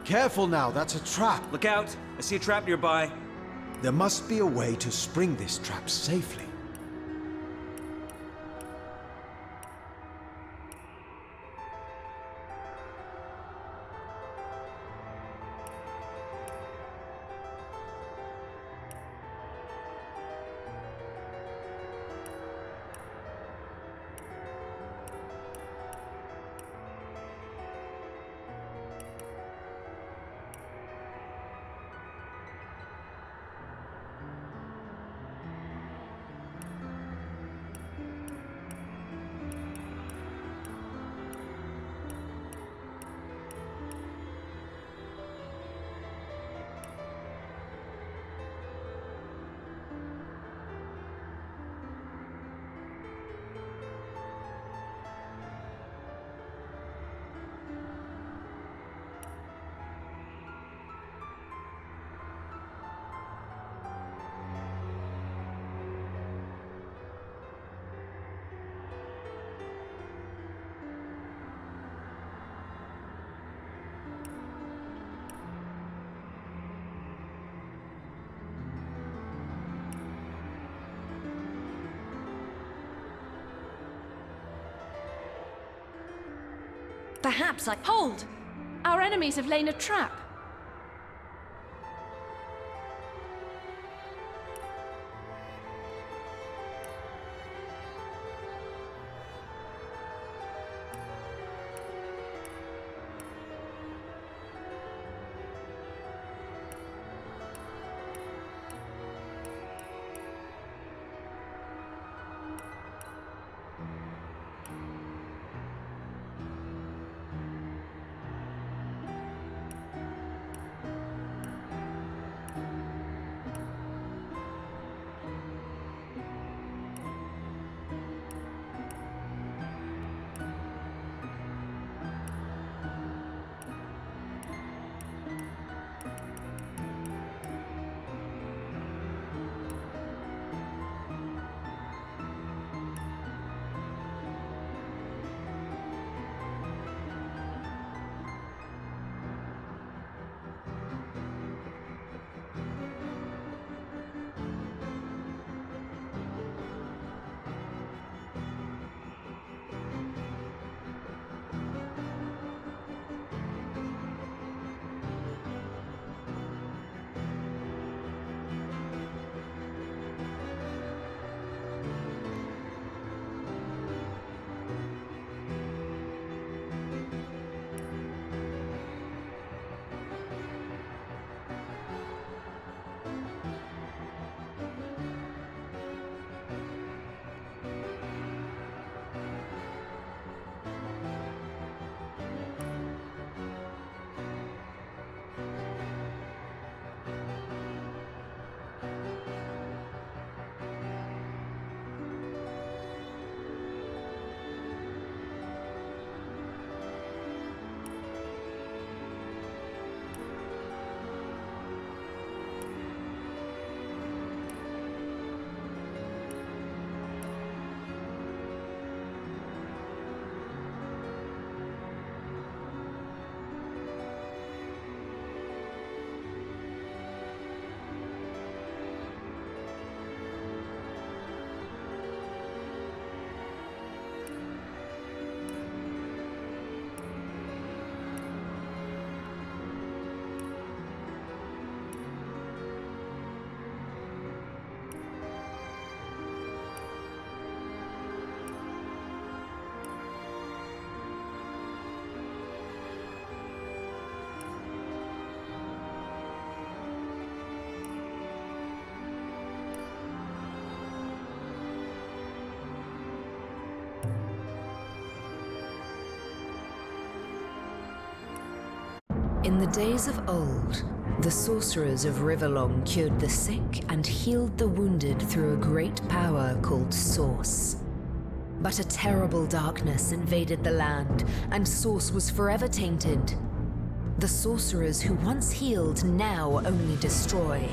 Careful now, that's a trap. Look out! I see a trap nearby. There must be a way to spring this trap safely. Perhaps I... Hold! Our enemies have laid a trap. In the days of old, the sorcerers of Rivellon cured the sick and healed the wounded through a great power called Source. But a terrible darkness invaded the land, and Source was forever tainted. The sorcerers who once healed now only destroy,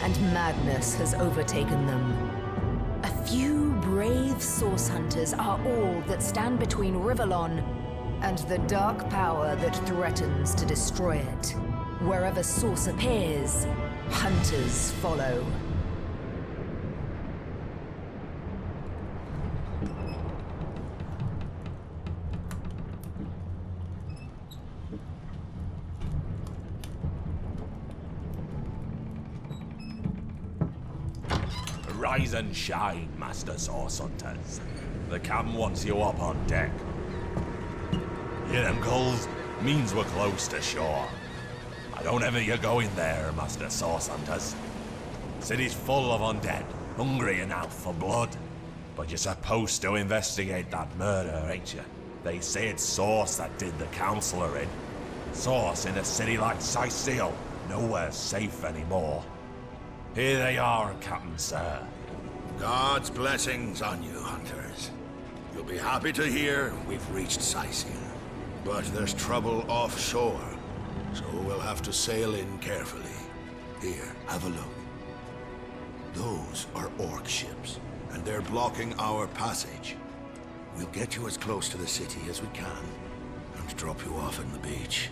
and madness has overtaken them. A few brave Source hunters are all that stand between Rivellon and the dark power that threatens to destroy it. Wherever source appears, hunters follow. Rise and shine, Master Source Hunters. The captain wants you up on deck. Hear them gulls? Means we're close to shore. I don't ever you go in there, Master Source Hunters. City's full of undead, hungry enough for blood. But you're supposed to investigate that murder, ain't you? They say it's Source that did the Counselor in. Source in a city like Syceal, nowhere safe anymore. Here they are, Captain Sir. God's blessings on you, hunters. You'll be happy to hear we've reached Syceal. But there's trouble offshore, so we'll have to sail in carefully. Here, have a look. Those are orc ships, and they're blocking our passage. We'll get you as close to the city as we can, and drop you off on the beach.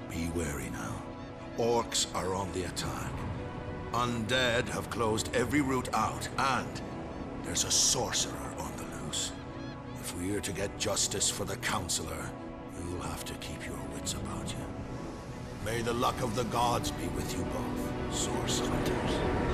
Be wary now. Orcs are on the attack. Undead have closed every route out, and there's a sorcerer on the loose. If we're to get justice for the Counselor, you'll have to keep your wits about you. May the luck of the gods be with you both, Source Hunters.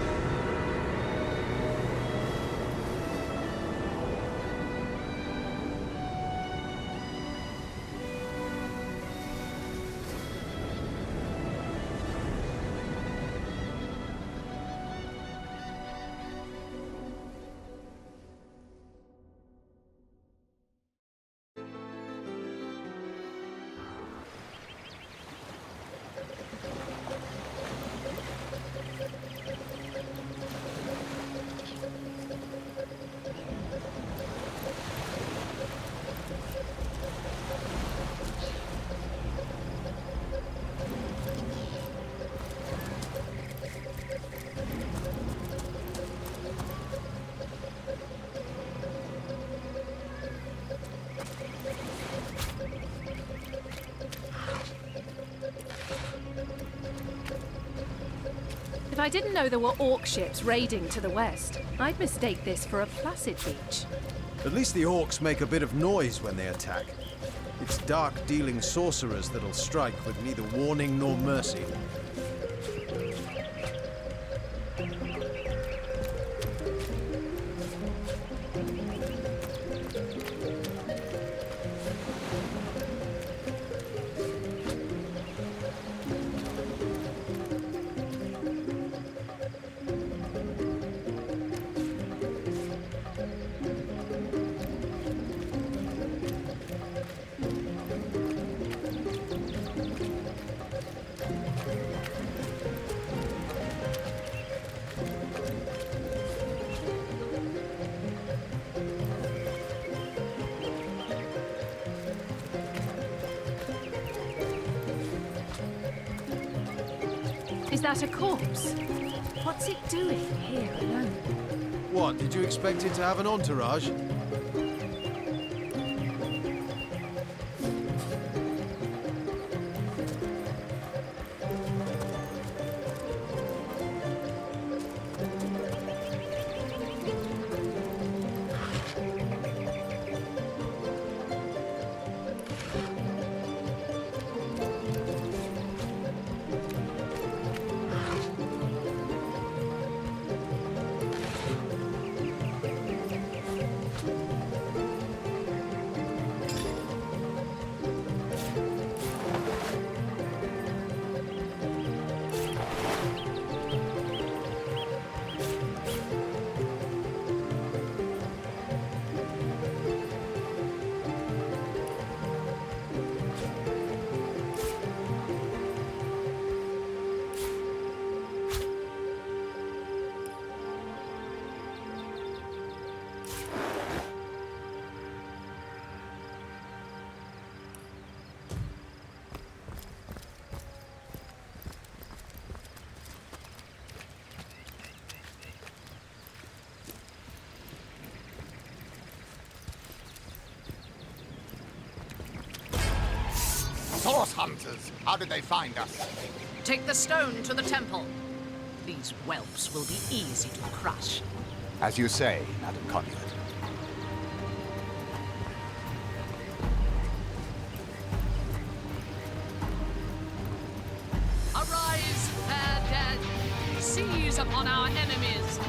If I didn't know there were orc ships raiding to the west, I'd mistake this for a placid beach. At least the orcs make a bit of noise when they attack. It's dark-dealing sorcerers that'll strike with neither warning nor mercy. Is that a corpse? What's it doing here alone? What, did you expect it to have an entourage? hunters? How did they find us? Take the stone to the temple. These whelps will be easy to crush. As you say, Madam Conduit. Arise, fair dead! Seize upon our enemies!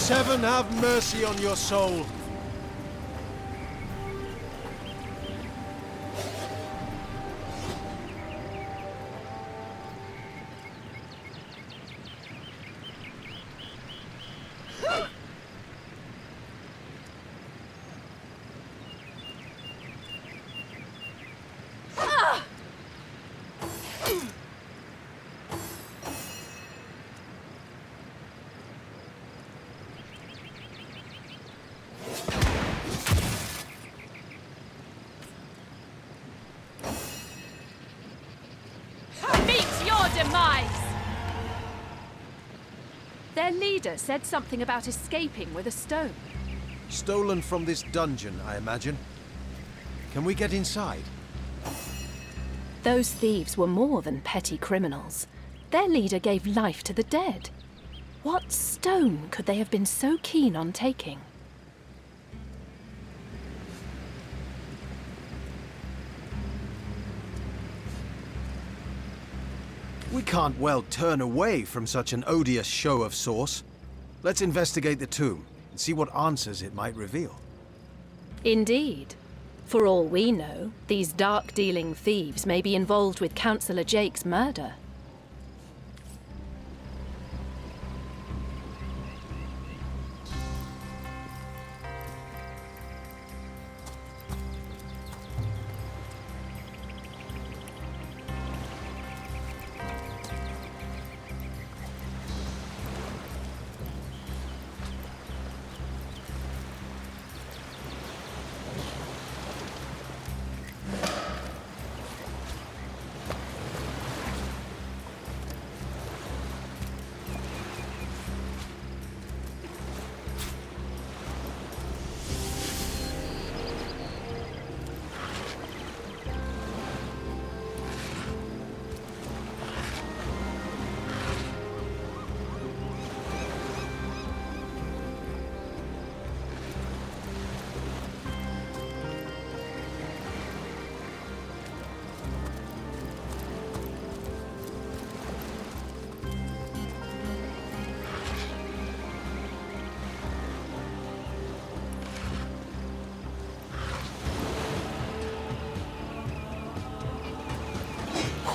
Heaven have mercy on your soul. Their leader said something about escaping with a stone. Stolen from this dungeon, I imagine. Can we get inside? Those thieves were more than petty criminals. Their leader gave life to the dead. What stone could they have been so keen on taking? We can't well turn away from such an odious show of source. Let's investigate the tomb and see what answers it might reveal. Indeed. For all we know, these dark-dealing thieves may be involved with Councillor Jake's murder.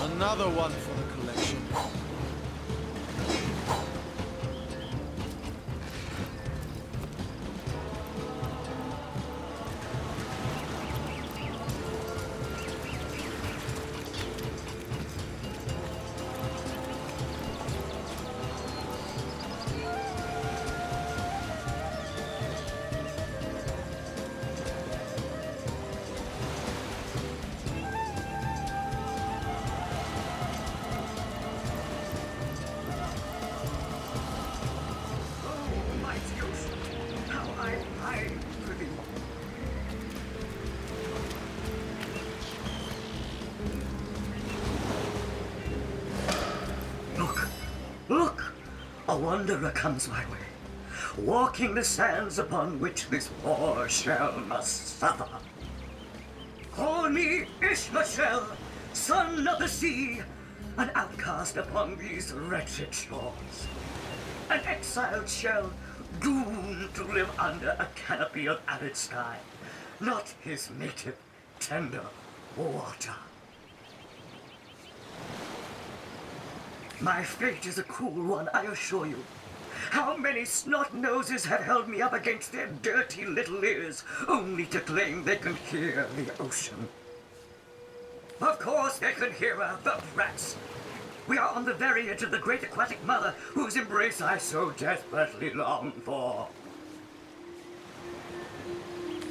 Another one for the collection. a wanderer comes my way, walking the sands upon which this poor shell must suffer. Call me Ishmashell, son of the sea, an outcast upon these wretched shores. An exiled shell, doomed to live under a canopy of arid sky, not his native, tender water. My fate is a cruel one, I assure you. How many snot-noses have held me up against their dirty little ears, only to claim they can hear the ocean? Of course they can hear her, the brats. We are on the very edge of the great aquatic mother, whose embrace I so desperately long for.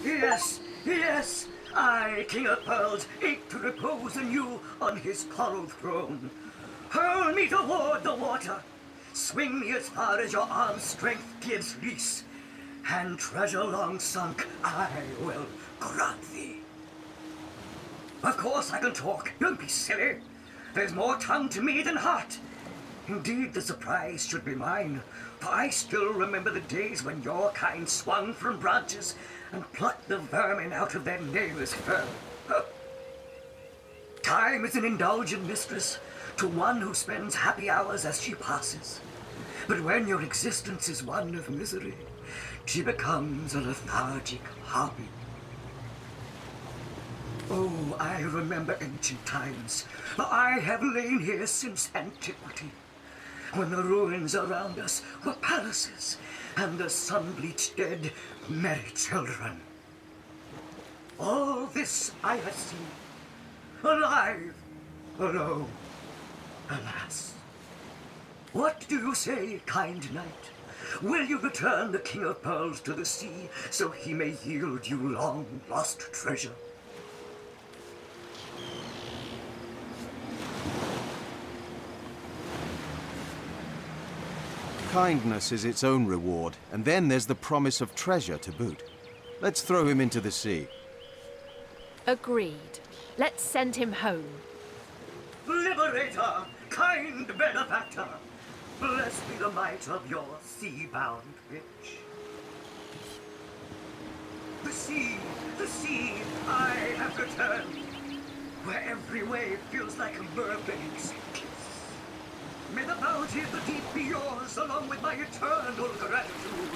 Yes, I, King of Pearls, ache to repose anew on his coral throne. Hurl me toward the water. Swing me as far as your arm's strength gives release. And treasure long sunk I will grant thee. Of course I can talk, don't be silly. There's more tongue to me than heart. Indeed, the surprise should be mine, for I still remember the days when your kind swung from branches and plucked the vermin out of their nameless fur. Time is an indulgent mistress to one who spends happy hours as she passes. But when your existence is one of misery, she becomes a lethargic hobby. Oh, I remember ancient times, for I have lain here since antiquity, when the ruins around us were palaces, and the sun-bleached dead merry children. All this I have seen, alive, alone, alas. What do you say, kind knight? Will you return the King of Pearls to the sea, so he may yield you long-lost treasure? Kindness is its own reward, and then there's the promise of treasure to boot. Let's throw him into the sea. Agreed. Let's send him home. Liberator, kind benefactor, blessed be the might of your sea-bound bitch. The sea, I have returned, where every wave feels like a mermaid's kiss. May the bounty of the deep be yours, along with my eternal gratitude.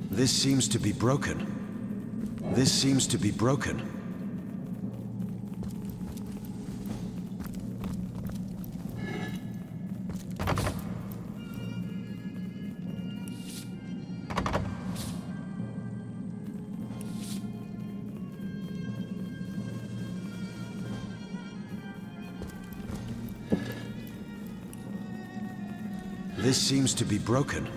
This seems to be broken. This seems to be broken. This seems to be broken.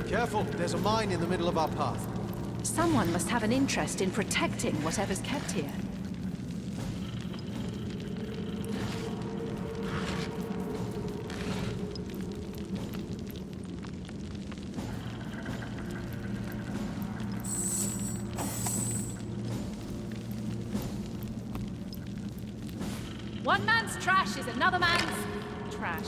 Careful, there's a mine in the middle of our path. Someone must have an interest in protecting whatever's kept here. trash is another man's trash.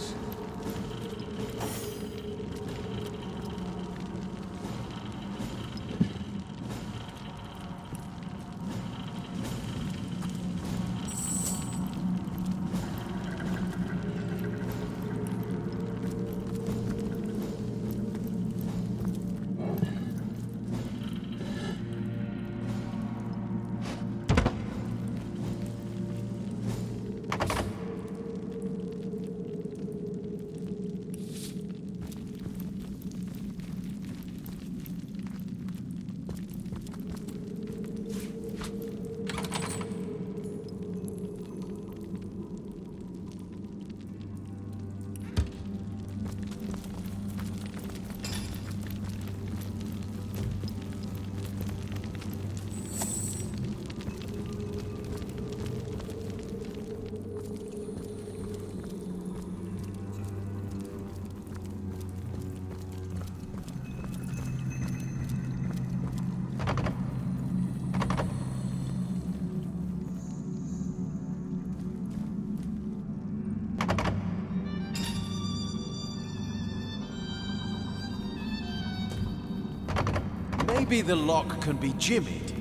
Maybe the lock can be jimmied.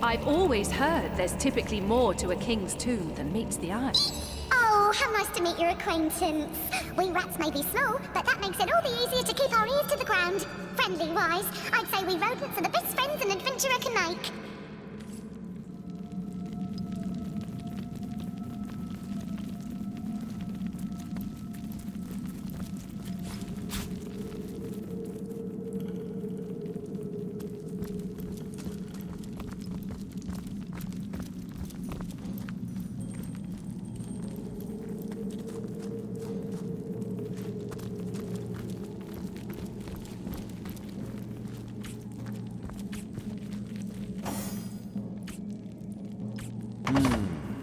I've always heard there's typically more to a king's tomb than meets the eye. Oh, how nice to meet your acquaintance. We rats may be small, but that makes it all the easier to keep our ears to the ground. Friendly-wise, I'd say we rodents are the best friends an adventurer can make.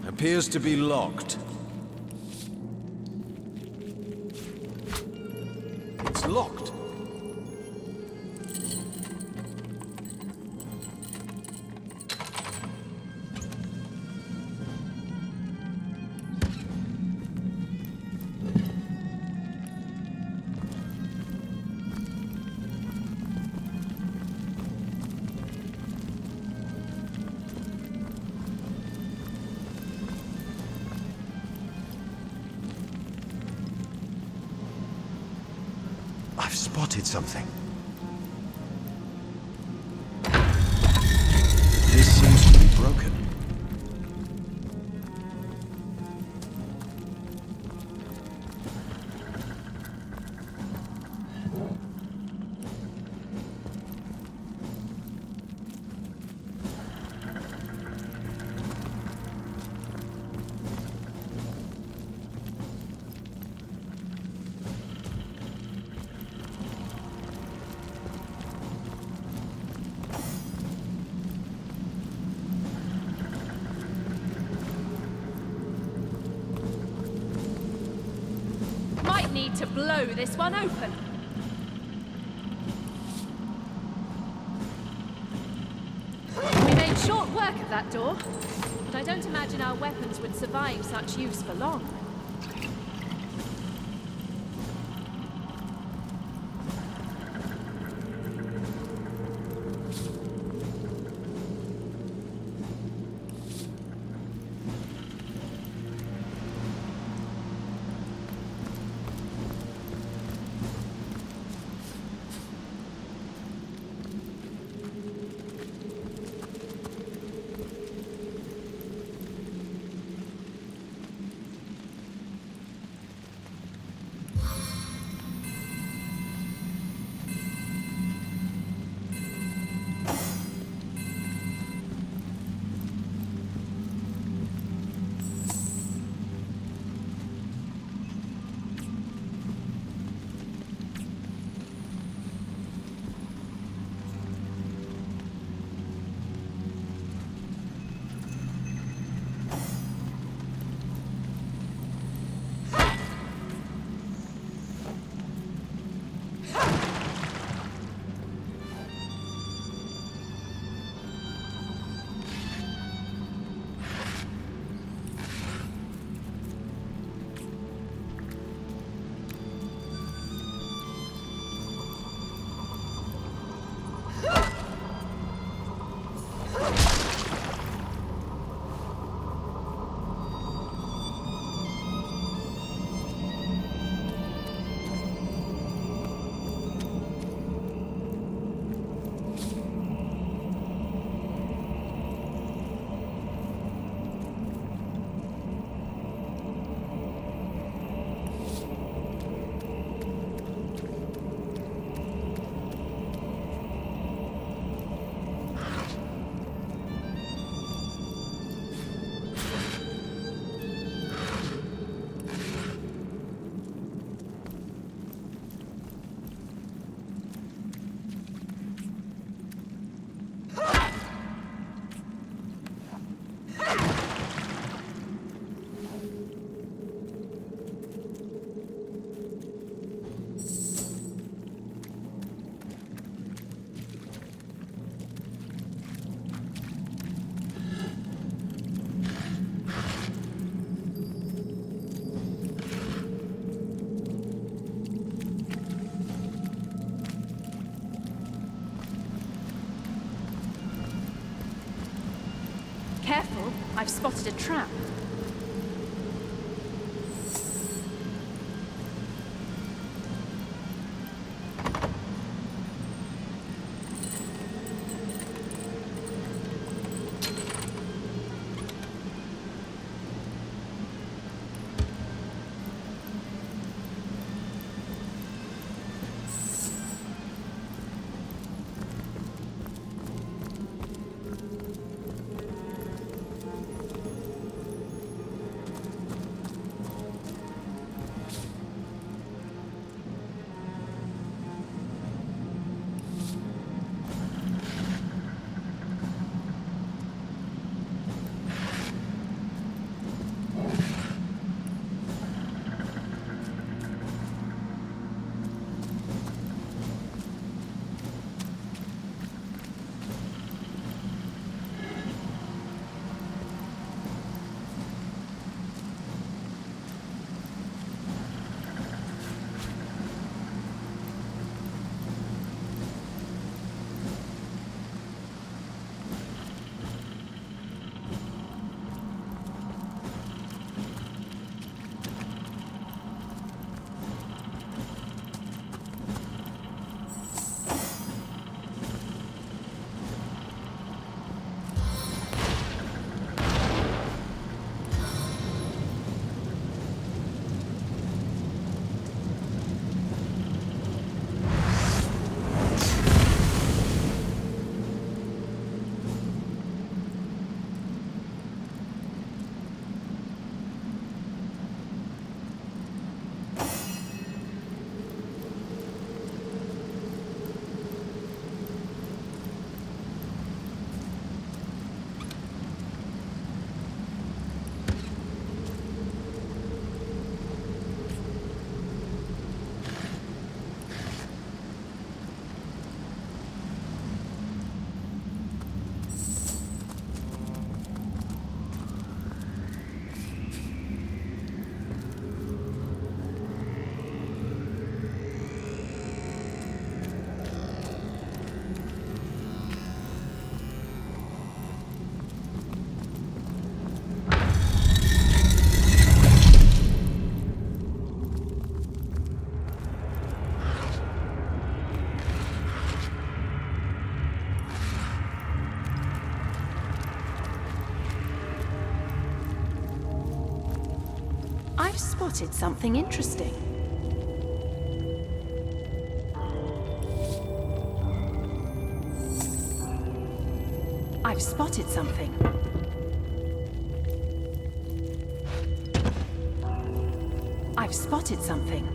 Appears to be locked. It's locked. I've spotted something. This seems to be broken. Need to blow this one open. We made short work of that door, but I don't imagine our weapons would survive such use for long. Careful, I've spotted a trap. I've spotted something interesting. I've spotted something. I've spotted something.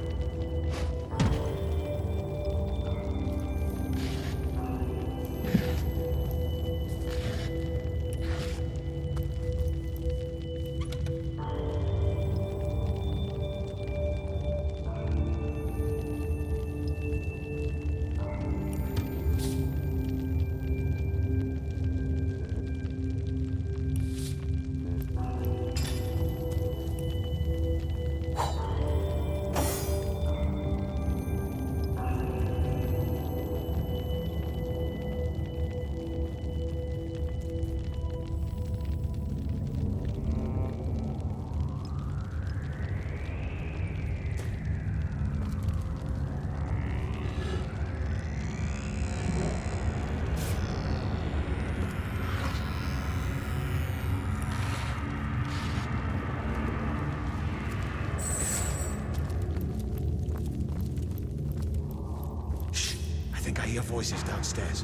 I hear voices downstairs.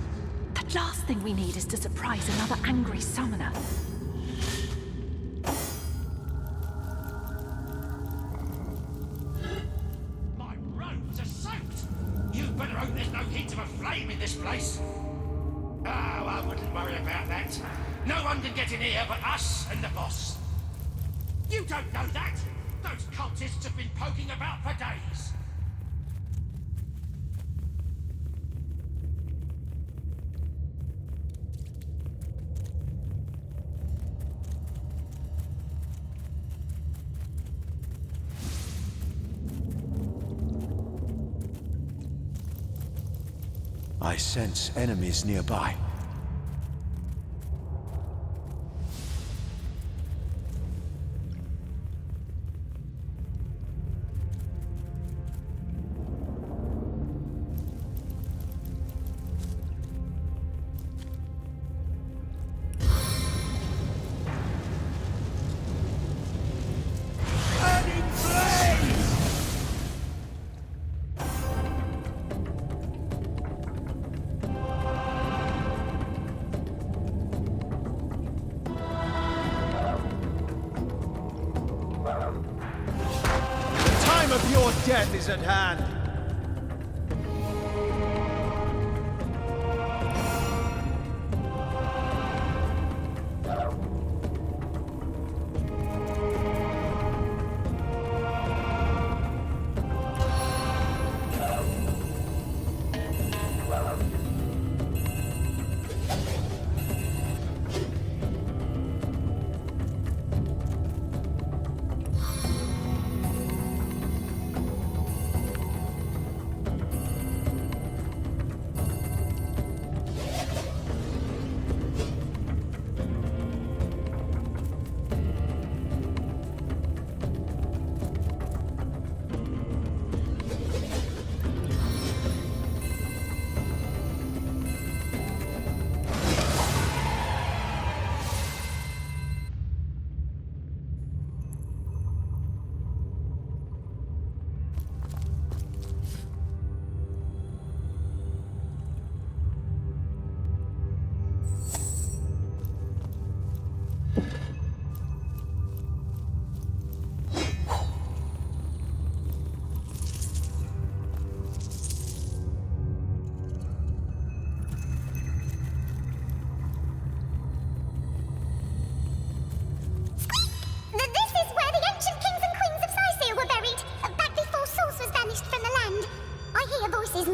The last thing we need is to surprise another angry summoner. My robes are soaked! You better hope there's no hint of a flame in this place. Oh, I wouldn't worry about that. No one can get in here but us and the boss. You don't know that! Those cultists have been poking about for days. I sense enemies nearby. Death is at hand.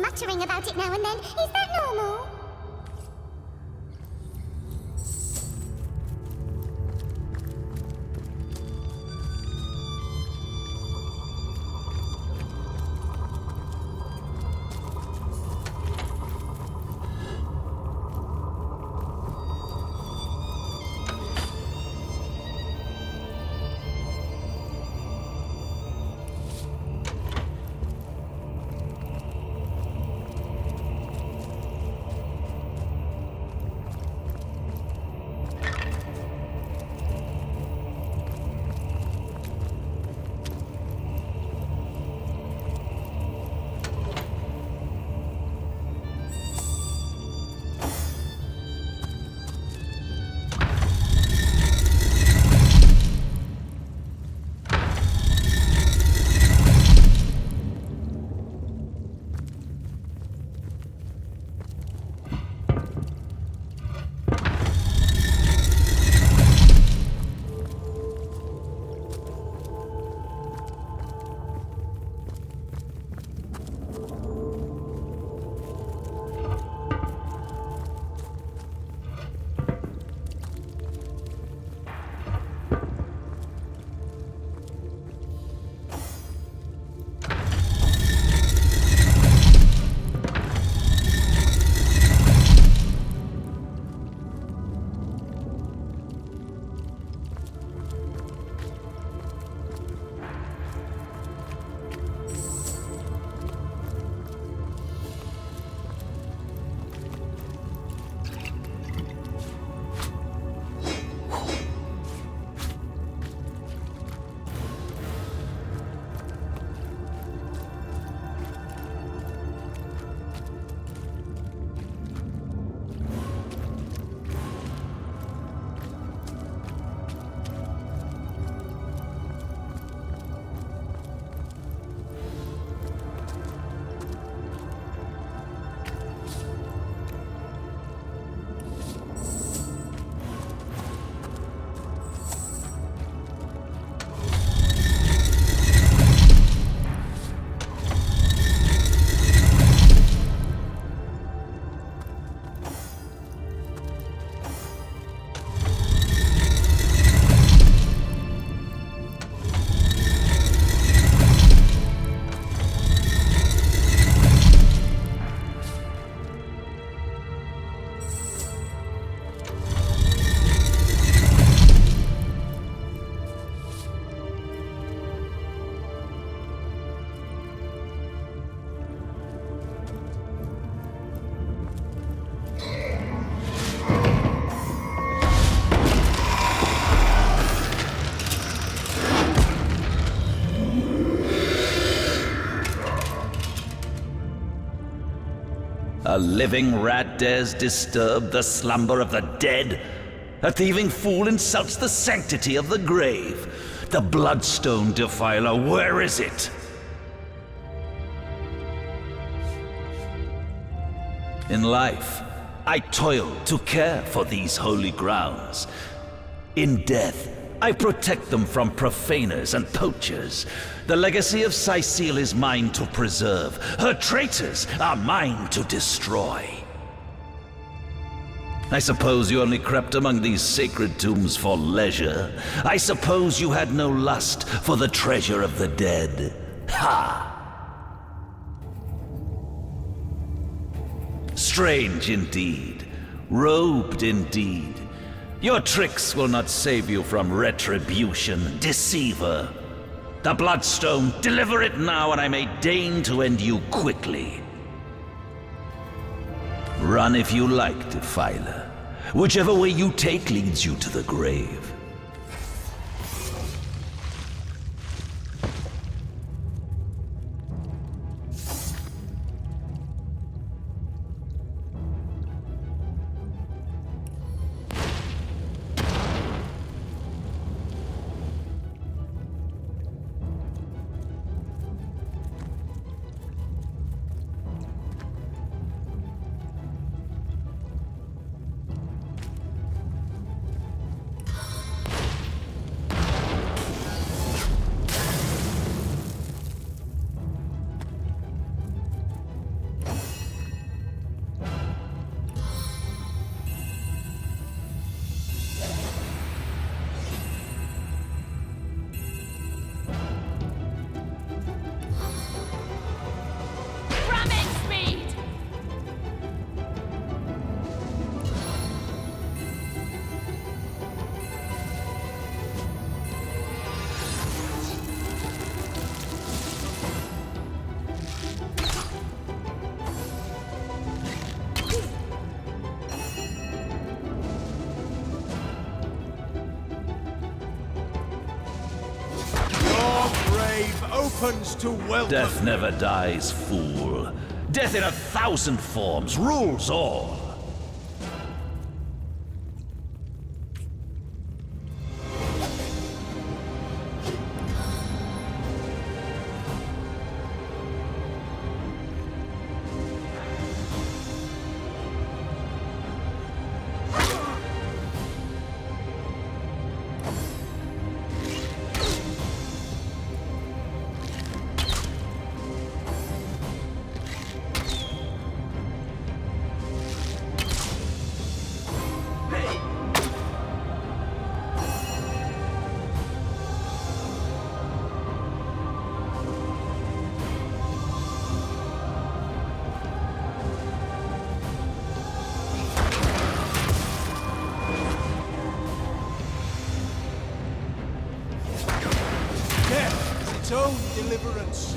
Muttering about it now and then. Is that normal? A living rat dares disturb the slumber of the dead? A thieving fool insults the sanctity of the grave? The bloodstone defiler, where is it? In life, I toiled to care for these holy grounds. In death, I protect them from profaners and poachers. The legacy of Cecile is mine to preserve. Her traitors are mine to destroy. I suppose you only crept among these sacred tombs for leisure. I suppose you had no lust for the treasure of the dead. Ha! Strange indeed. Robed indeed. Your tricks will not save you from retribution, deceiver. The Bloodstone, deliver it now, and I may deign to end you quickly. Run if you like, Defiler. Whichever way you take leads you to the grave. To welcome. Death never dies, fool. Death in 1,000 forms rules all. Its own deliverance.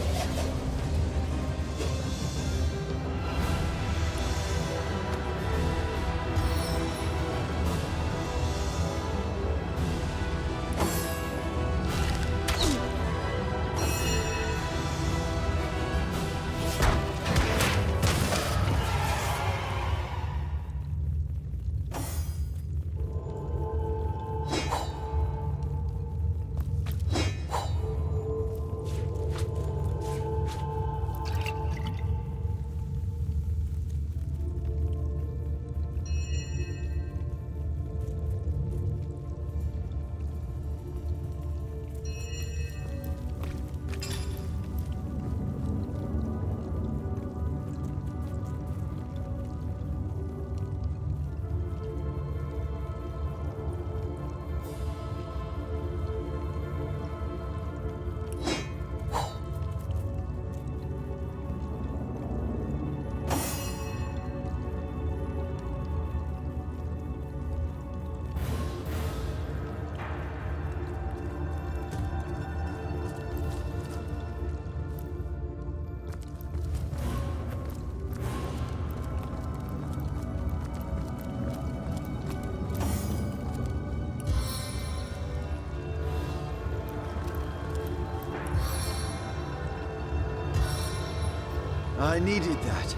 I needed that.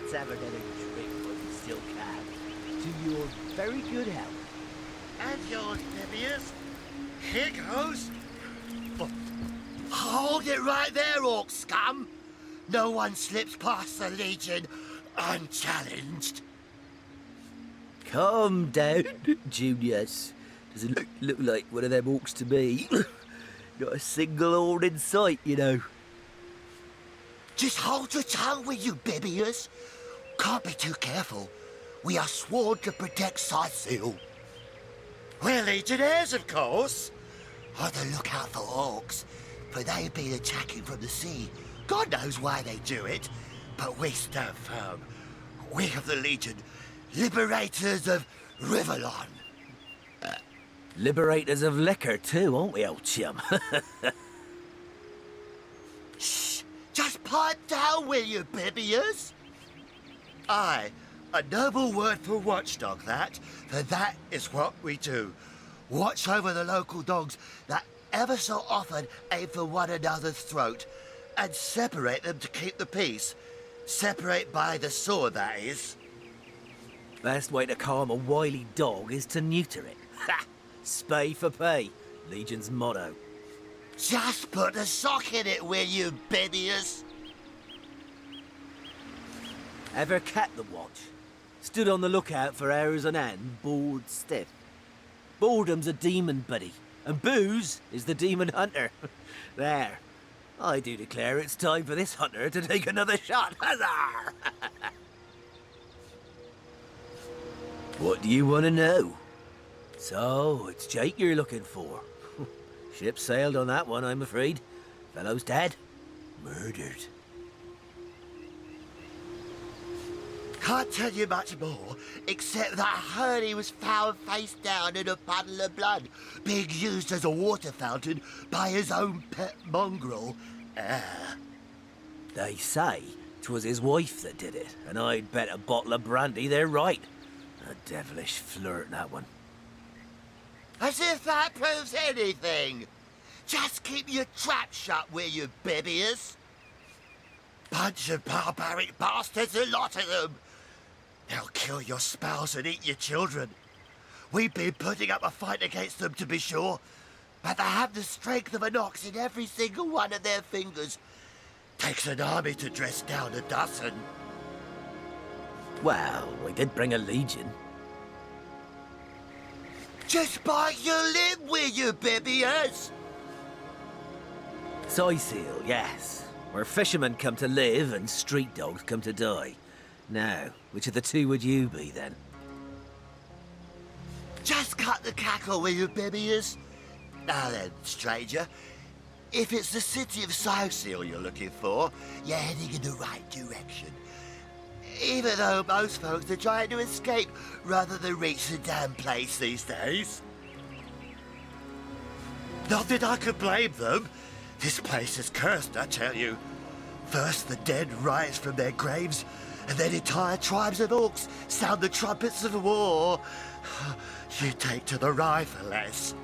let's have another drink while we still can. To your very good health. And yours, Mendius. Here goes. Hold it right there, orc scum. No one slips past the Legion unchallenged. Calm down, Junius. Doesn't look like one of them orcs to me. Not a single horn in sight, you know. Just hold your tongue, will you, Bibius? Can't be too careful. We are sworn to protect Sightseal. We're Legionnaires, of course. On the lookout for orcs, for they've been attacking from the sea. God knows why they do it, but we stand firm. We of the Legion, liberators of Rivellon. Liberators of liquor too, aren't we, old chum? Shh! Just pipe down, will you, Bibius? Aye, a noble word for watchdog, that. For that is what we do. Watch over the local dogs that ever so often aim for one another's throat, and separate them to keep the peace. Separate by the sword, that is. Best way to calm a wily dog is to neuter it. Ha! Spay for pay, Legion's motto. Just put a sock in it, will you, Mendius? Ever kept the watch? Stood on the lookout for hours on end, bored stiff. Boredom's a demon buddy, and booze is the demon hunter. There. I do declare it's time for this hunter to take another shot. Huzzah! What do you want to know? So, it's Jake you're looking for. Ship sailed on that one, I'm afraid. Fellow's dead. Murdered. Can't tell you much more, except that I heard he was found face down in a puddle of blood, being used as a water fountain by his own pet mongrel. They say 'twas his wife that did it, and I'd bet a bottle of brandy they're right. A devilish flirt, that one. As if that proves anything. Just keep your trap shut, will you, Bibius? Bunch of barbaric bastards, a lot of them. They'll kill your spouse and eat your children. We've been putting up a fight against them, to be sure, but they have the strength of an ox in every single one of their fingers. Takes an army to dress down a dozen. Well, we did bring a legion. Just bite your lip, will you, Bibius? Sightseal, yes. Where fishermen come to live and street dogs come to die. Now, which of the two would you be, then? Just cut the cackle, will you, Bibius? Now then, stranger. If it's the city of Sightseal you're looking for, you're heading in the right direction. Even though most folks are trying to escape rather than reach the damn place these days. Not that I could blame them. This place is cursed, I tell you. First the dead rise from their graves, and then entire tribes of orcs sound the trumpets of war. You take to the rye for less.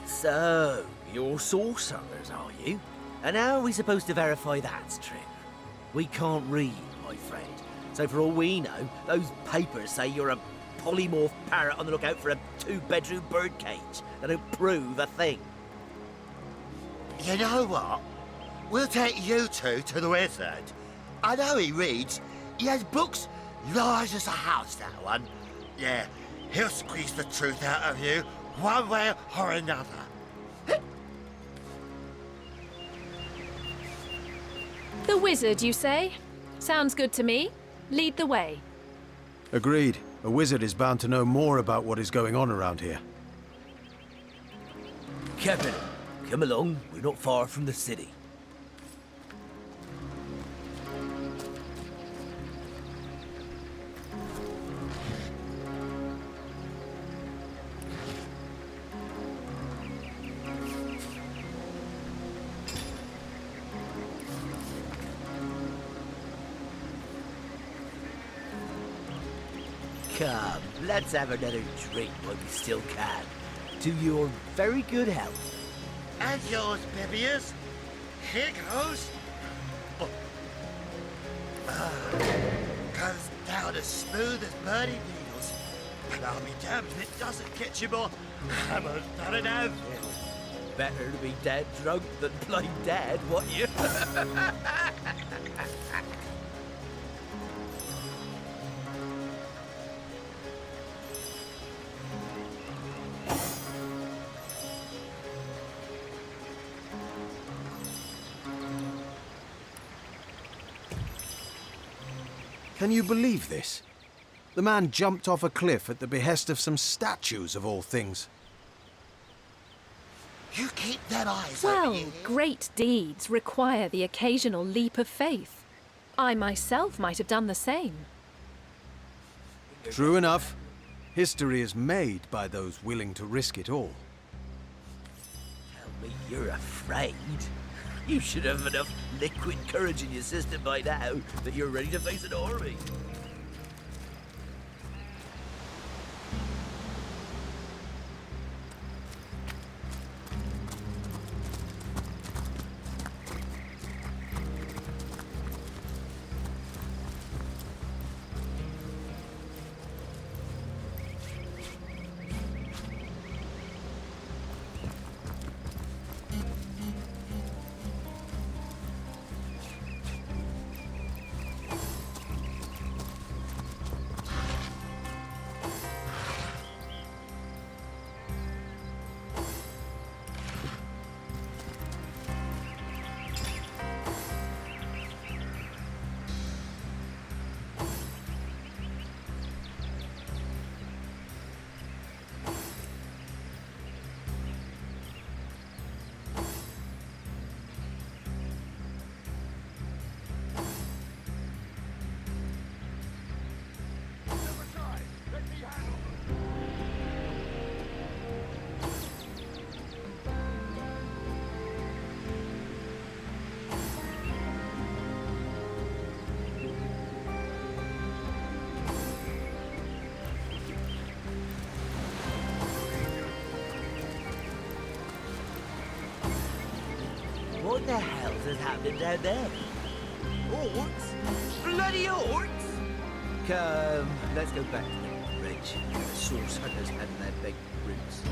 So, you're sorcerers, are you? And how are we supposed to verify that's true? We can't read, my friend. So for all we know, those papers say you're a polymorph parrot on the lookout for a 2-bedroom birdcage. They don't prove a thing. You know what? We'll take you two to the wizard. I know he reads. He has books large as a house, that one. Yeah, he'll squeeze the truth out of you, one way or another. The wizard, you say? Sounds good to me. Lead the way. Agreed. A wizard is bound to know more about what is going on around here. Captain, come along. We're not far from the city. Come, let's have another drink while we still can. To your very good health. And yours, Bibius. Here goes. Goes down as smooth as birdie needles. And I'll be damned if it doesn't get you more hammered than an anvil. Better to be dead drunk than plain dead, what you? Can you believe this? The man jumped off a cliff at the behest of some statues, of all things. You keep them eyes Well, open. great deeds require the occasional leap of faith. I myself might have done the same. True enough. History is made by those willing to risk it all. Tell me you're afraid? You should have enough liquid courage in your system by now that you're ready to face an army. What the hell is happening down there? Orcs? Bloody orcs? Come, let's go back to the bridge. The source hunters and their big roots.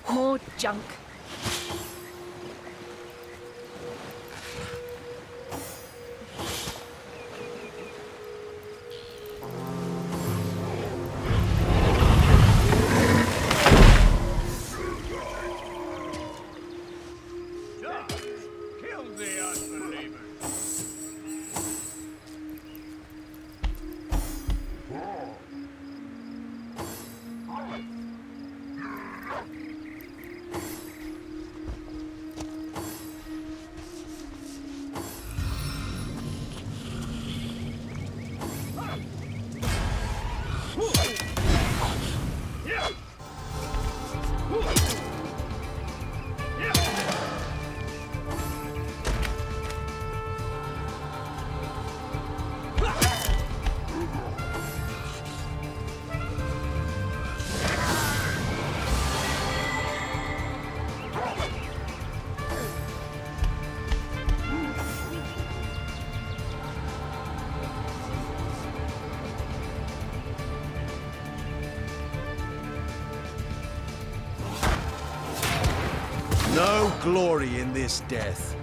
More junk. Kill the unbelievers. No glory in this death.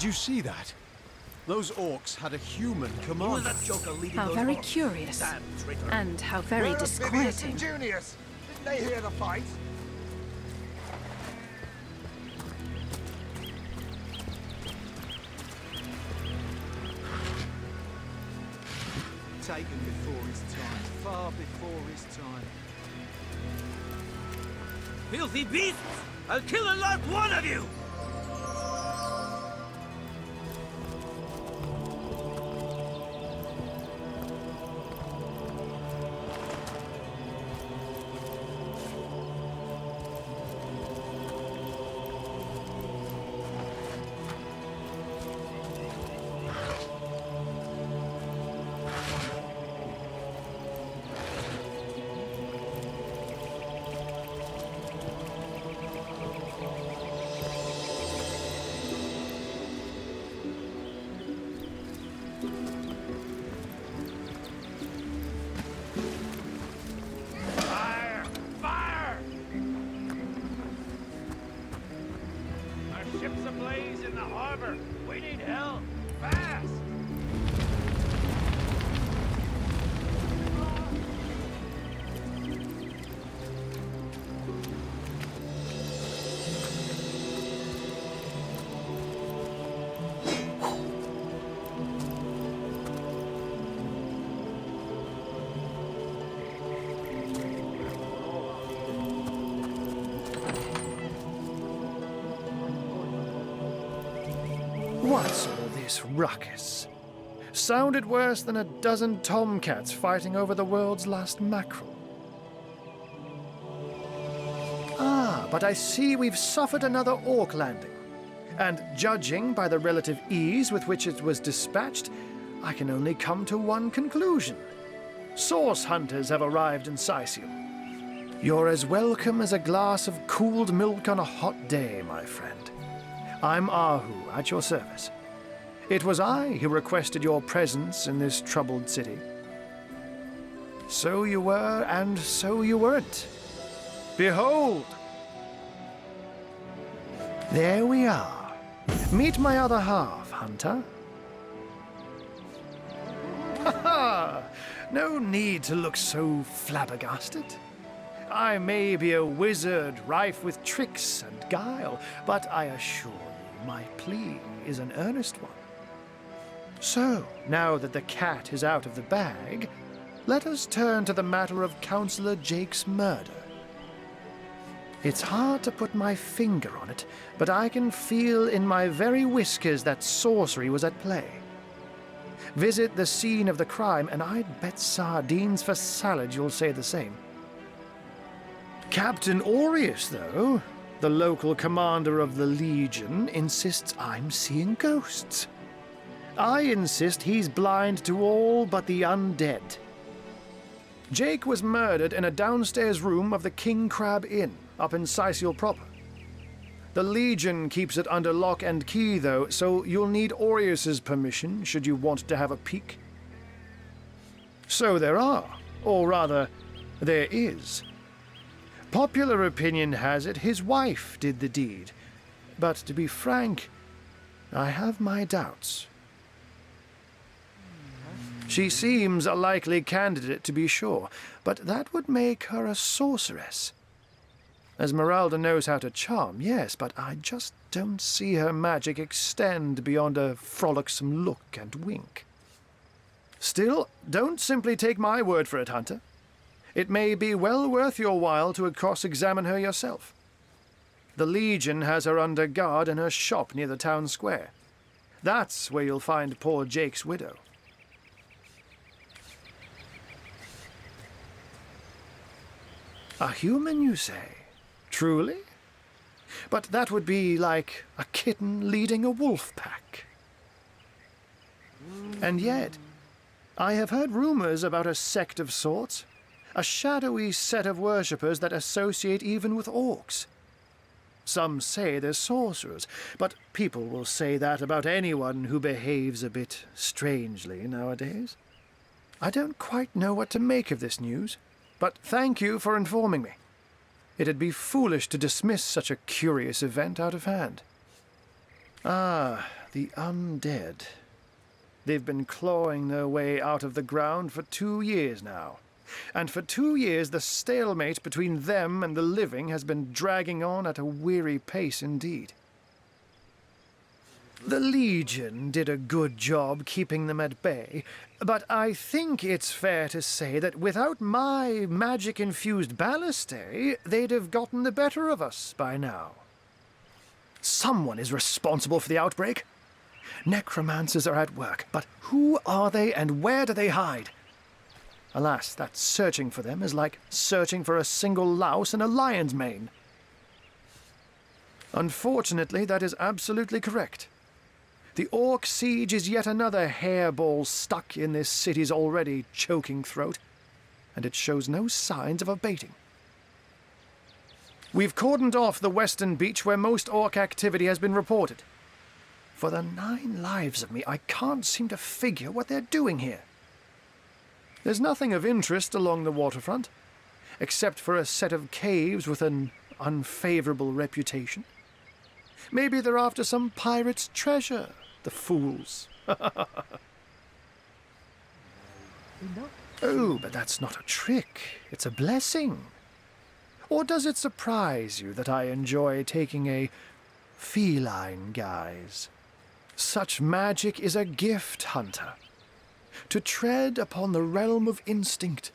Did you see that? Those orcs had a human commander. How very curious. And how very disquieting. Junius, didn't they hear the fight? Taken before his time, far before his time. Filthy beasts! I'll kill and last one of you! Ship's ablaze in the harbor. We need help. Fast! What's all this ruckus? Sounded worse than a dozen tomcats fighting over the world's last mackerel. Ah, but I see we've suffered another orc landing. And judging by the relative ease with which it was dispatched, I can only come to one conclusion. Source hunters have arrived in Sicil. You're as welcome as a glass of cooled milk on a hot day, my friend. I'm Arhu, at your service. It was I who requested your presence in this troubled city. So you were, and so you weren't. Behold! There we are. Meet my other half, hunter. Ha ha! No need to look so flabbergasted. I may be a wizard rife with tricks and guile, but I assure you my plea is an earnest one. So, now that the cat is out of the bag, let us turn to the matter of Councillor Jake's murder. It's hard to put my finger on it, but I can feel in my very whiskers that sorcery was at play. Visit the scene of the crime, and I'd bet sardines for salad you'll say the same. Captain Aureus, though, the local commander of the Legion, insists I'm seeing ghosts. I insist he's blind to all but the undead. Jake was murdered in a downstairs room of the King Crab Inn, up in Sicil proper. The Legion keeps it under lock and key, though, so you'll need Aureus's permission should you want to have a peek. So there are, or rather, there is. Popular opinion has it his wife did the deed, but to be frank, I have my doubts. She seems a likely candidate, to be sure, but that would make her a sorceress. Esmeralda knows how to charm, yes, but I just don't see her magic extend beyond a frolicsome look and wink. Still, don't simply take my word for it, Hunter. It may be well worth your while to cross-examine her yourself. The Legion has her under guard in her shop near the town square. That's where you'll find poor Jake's widow. A human, you say? Truly? But that would be like a kitten leading a wolf pack. And yet, I have heard rumors about a sect of sorts. A shadowy set of worshippers that associate even with orcs. Some say they're sorcerers, but people will say that about anyone who behaves a bit strangely nowadays. I don't quite know what to make of this news, but thank you for informing me. It'd be foolish to dismiss such a curious event out of hand. Ah, The undead. They've been clawing their way out of the ground for 2 years now. And for 2 years the stalemate between them and the living has been dragging on at a weary pace indeed. The Legion did a good job keeping them at bay, but I think it's fair to say that without my magic-infused ballistae, they'd have gotten the better of us by now. Someone is responsible for the outbreak. Necromancers are at work, but who are they and where do they hide? Alas, that searching for them is like searching for a single louse in a lion's mane. Unfortunately, that is absolutely correct. The Orc siege is yet another hairball stuck in this city's already choking throat, and it shows no signs of abating. We've cordoned off the western beach where most Orc activity has been reported. For the 9 lives of me, I can't seem to figure what they're doing here. There's nothing of interest along the waterfront, except for a set of caves with an unfavorable reputation. Maybe they're after some pirate's treasure, the fools. Oh, but that's not a trick. It's a blessing. Or does it surprise you that I enjoy taking a feline guise? Such magic is a gift, Hunter. To tread upon the realm of instinct.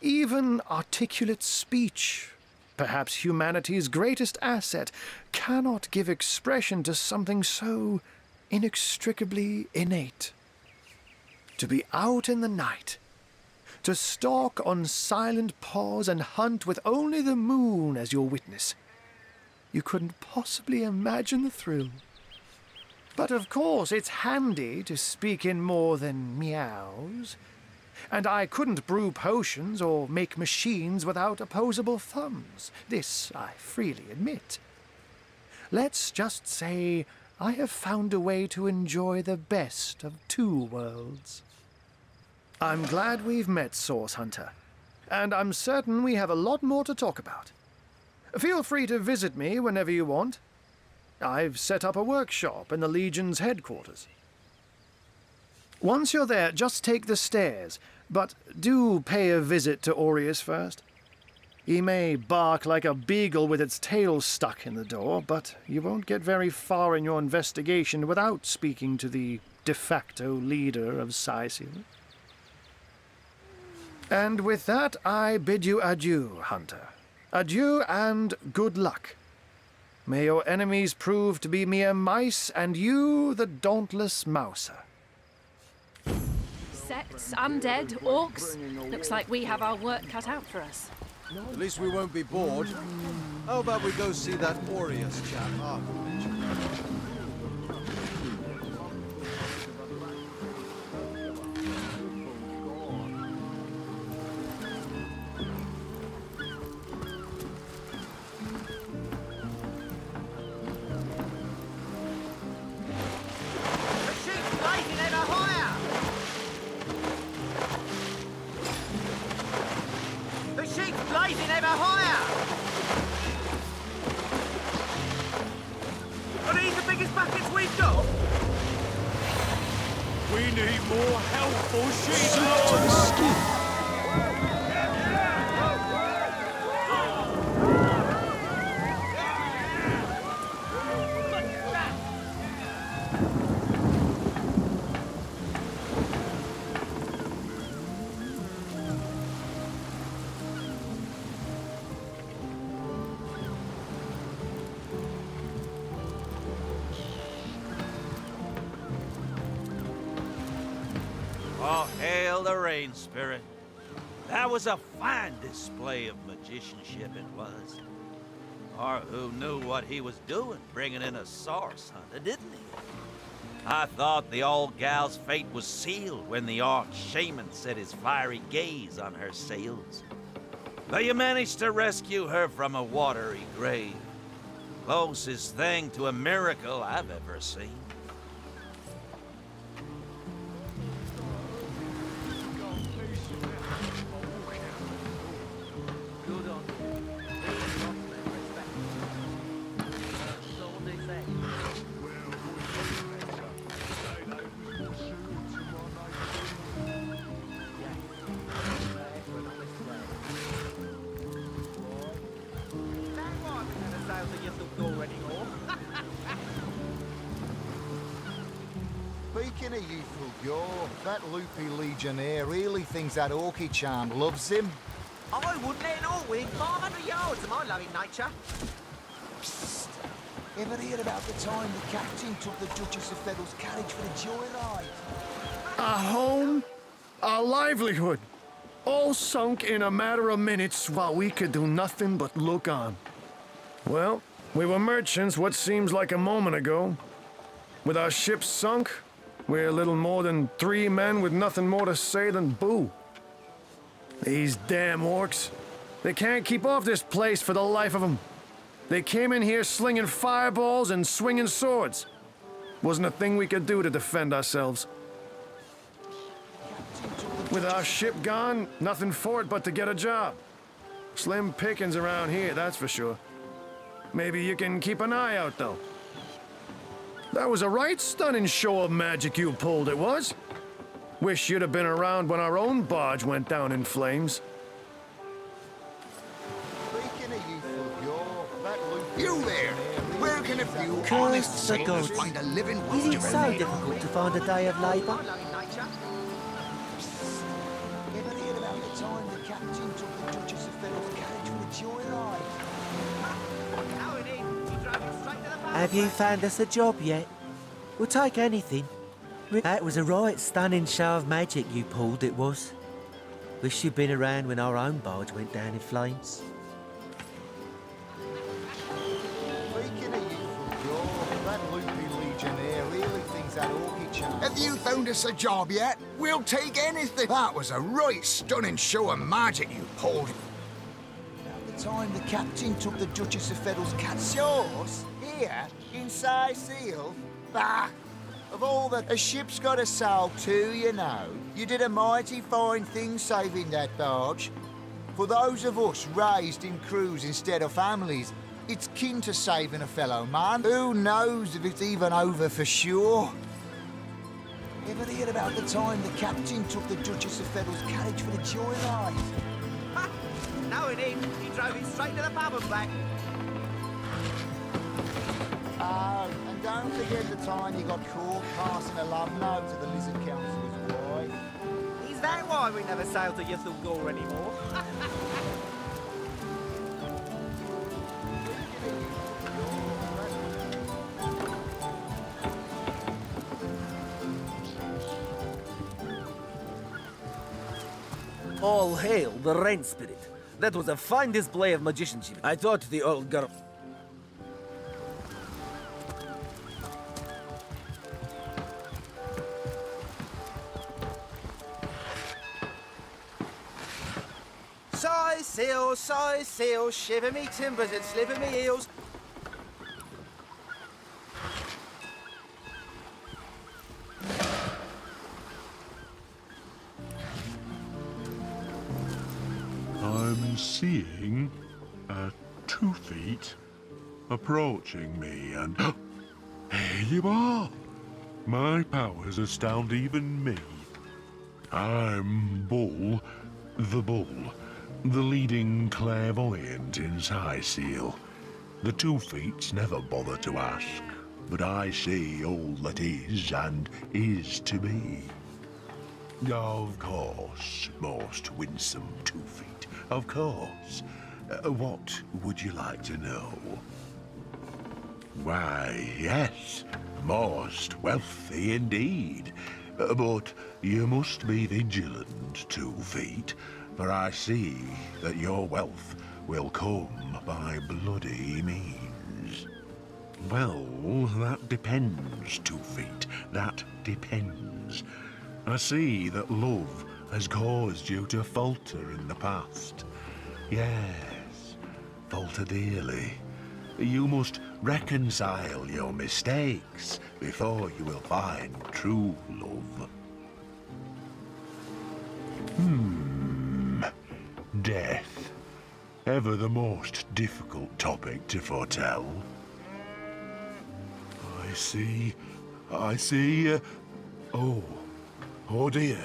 Even articulate speech, perhaps humanity's greatest asset, cannot give expression to something so inextricably innate. To be out in the night, to stalk on silent paws and hunt with only the moon as your witness. You couldn't possibly imagine the thrill. But of course, it's handy to speak in more than meows. And I couldn't brew potions or make machines without opposable thumbs. This I freely admit. Let's just say I have found a way to enjoy the best of 2 worlds. I'm glad we've met, Source Hunter. And I'm certain we have a lot more to talk about. Feel free to visit me whenever you want. I've set up a workshop in the Legion's headquarters. Once you're there, just take the stairs, but do pay a visit to Aureus first. He may bark like a beagle with its tail stuck in the door, but you won't get very far in your investigation without speaking to the de facto leader of Sicil. And with that, I bid you adieu, Hunter. Adieu and good luck. May your enemies prove to be mere mice, and you the dauntless mouser. Sects, undead, orcs. Looks like we have our work cut out for us. At least we won't be bored. How about we go see that Aureus chap, Arhu mentioned? Oh, hail the rain spirit. That was a fine display of magicianship, it was. Arhu knew what he was doing, bringing in a source hunter, didn't he? I thought the old gal's fate was sealed when the Orc shaman set his fiery gaze on her sails. But you managed to rescue her from a watery grave. Closest thing to a miracle I've ever seen. Speaking of youthful gore, that loopy legionnaire really thinks that orky charm loves him. I wouldn't let it all within 500 yards of my loving nature. Psst. Ever hear about the time the captain took the Duchess of Feddle's carriage for the joyride? Our home, our livelihood, all sunk in a matter of minutes while we could do nothing but look on. Well, we were merchants what seems like a moment ago. With our ship sunk, we're little more than 3 men with nothing more to say than boo. These damn orcs. They can't keep off this place for the life of them. They came in here slinging fireballs and swinging swords. Wasn't a thing we could do to defend ourselves. With our ship gone, nothing for it but to get a job. Slim pickings around here, that's for sure. Maybe you can keep an eye out, though. That was a right stunning show of magic you pulled, it was. Wish you'd have been around when our own barge went down in flames. You there! Where can a few Curse honest the sailors gods. find a living Is it so difficult to find a day of labour? Ever hear about the time the captain took the Duchess of Feddle's carriage for the joyride? Have you found us a job yet? We'll take anything. That was a right stunning show of magic you pulled, it was. Wish you'd been around when our own barge went down in flames. Have you found us a job yet? We'll take anything. That was a right stunning show of magic you pulled. At the time the captain took the Duchess of Feddle's cat sauce here in Seal. Bah! Of all the... A ship's got a soul too, you know. You did a mighty fine thing saving that barge. For those of us raised in crews instead of families, it's kin to saving a fellow man. Who knows if it's even over for sure? Ever hear about the time the captain took the Duchess of Feddle's carriage for the joyride? Ha! No, it ain't. He drove it straight to the pub and back. Oh, and don't forget the time he got caught passing a love note to the Lizard Council's wife. Is that why we never sail to Ythel Gore anymore? All hail the Rain Spirit. That was a fine display of magicianship. I thought the old girl... Size sail, shiver me timbers and sliver me heels. I'm seeing 2 feet approaching me, and here you are. My powers astound even me. I'm Bull, the leading clairvoyant in Seal. The 2 feet never bother to ask, but I see all that is and is to be. Of course, most winsome 2 feet, of course. What would you like to know? Why, yes, most wealthy indeed. But you must be vigilant, 2 feet, for I see that your wealth will come by bloody means. Well, that depends, 2 feet, that depends. I see that love has caused you to falter in the past. Yes, falter dearly. You must reconcile your mistakes before you will find true love. Death. Ever the most difficult topic to foretell. I see. Oh dear.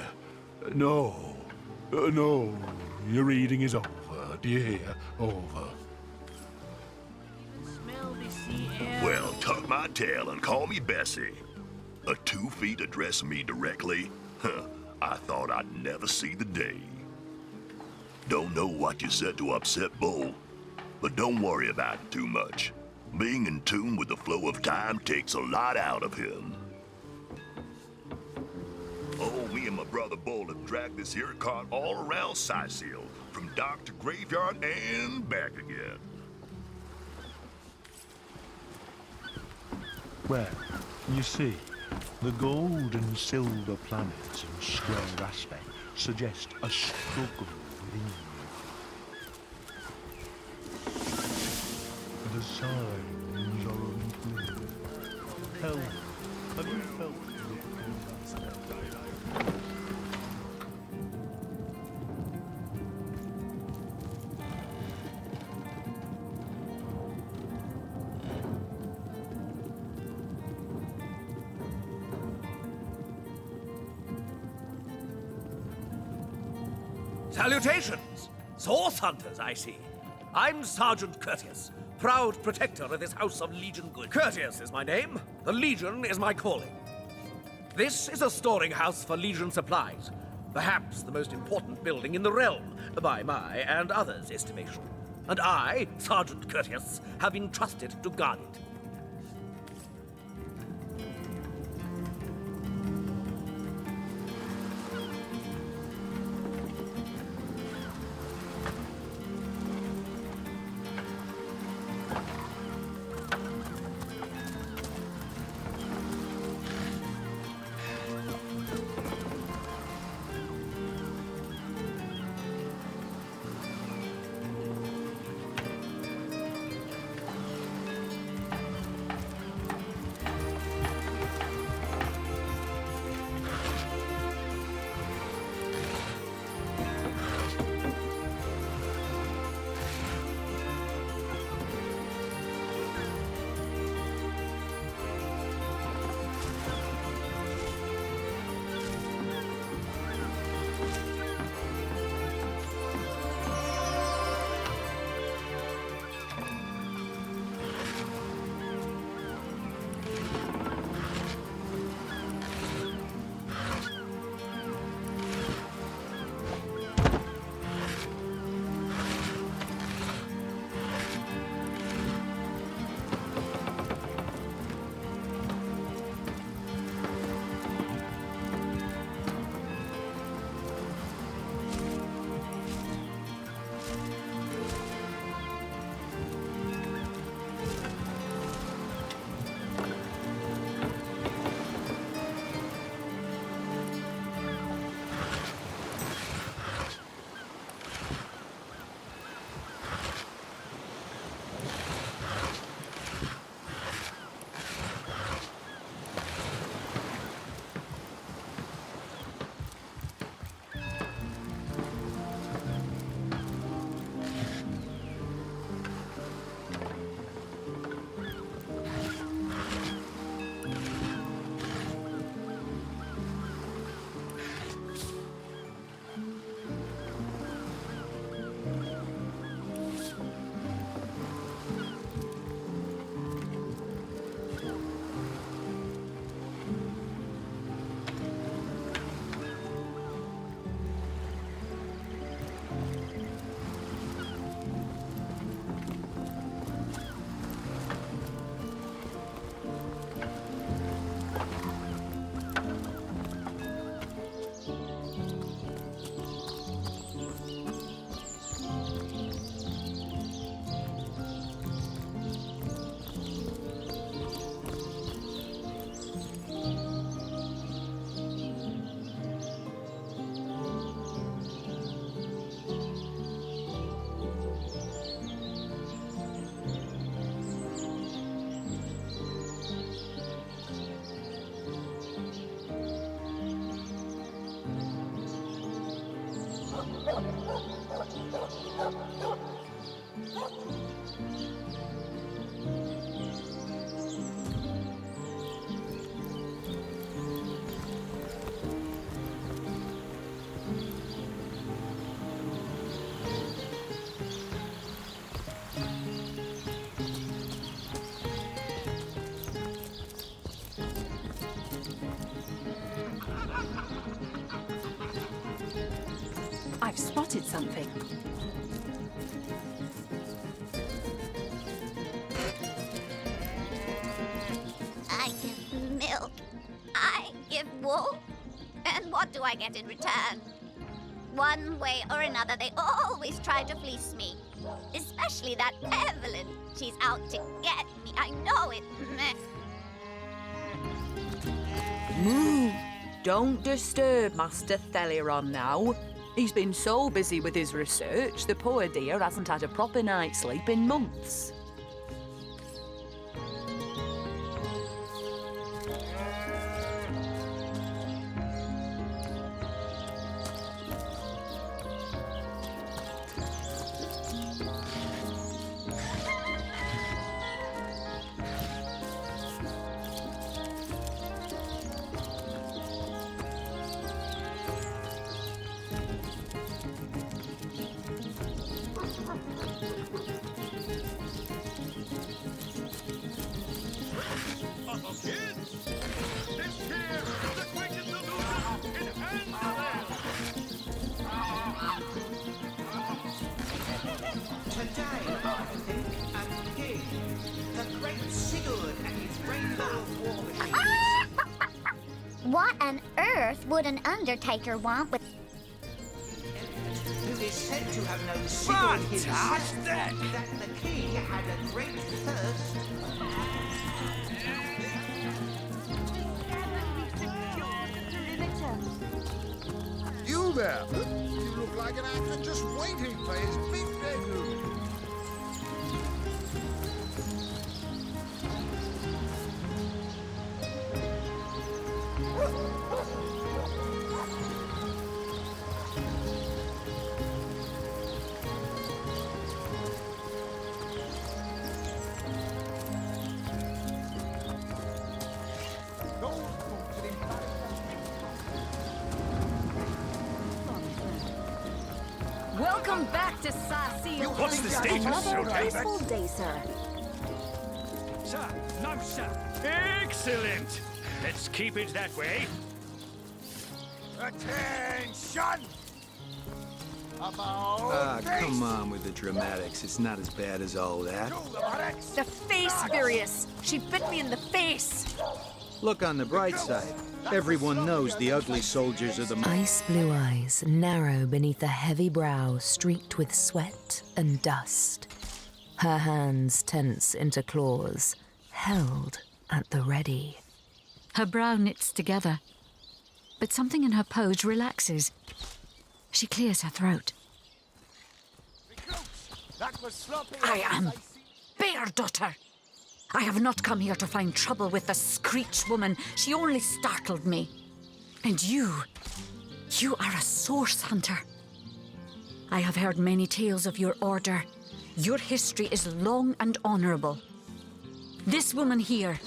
No. No. Your reading is over. Do you hear? Over. Smell the sea air. Well, tuck my tail and call me Bessie. A 2 feet addressing me directly? Huh, I thought I'd never see the day. Don't know what you said to upset Bull, but don't worry about it too much. Being in tune with the flow of time takes a lot out of him. Oh, me and my brother Bull have dragged this here cart all around Sicil, from dock to graveyard and back again. Well, you see, the gold and silver planets and square aspect suggest a struggle within you. The signs are unclear. Tell me, have you felt Salutations! Source hunters, I see. I'm Sergeant Courteous, proud protector of this house of Legion good. Courteous is my name, the Legion is my calling. This is a storing house for Legion supplies, perhaps the most important building in the realm, by my and others' estimation. And I, Sergeant Courteous, have been trusted to guard it. I've spotted something. I give milk. I give wool. And what do I get in return? One way or another, they always try to fleece me. Especially that Evelyn. She's out to get me. I know it. Moo! Don't disturb Master Theliron now. He's been so busy with his research, the poor dear hasn't had a proper night's sleep in months. What on earth would an undertaker want with... Who is said to have known Sigurd himself, that the king had a great thirst. You there? You look like an actor just waiting for his big debut. Welcome back to Sarceel. What's the status? Another Okay. peaceful day, sir. Sir, no, sir. Excellent. Let's keep it that way. Attention! About Come on with the dramatics. It's not as bad as all that. The face, Furious. She bit me in the face. Look on the bright side. Everyone knows the ugly soldiers are the... Ice blue eyes narrow beneath a heavy brow streaked with sweat and dust. Her hands tense into claws, held at the ready. Her brow knits together, but something in her pose relaxes. She clears her throat. That was sloppy. I am Bairdotr. I have not come here to find trouble with the Screech woman. She only startled me. And you are a source hunter. I have heard many tales of your order. Your history is long and honorable. This woman here,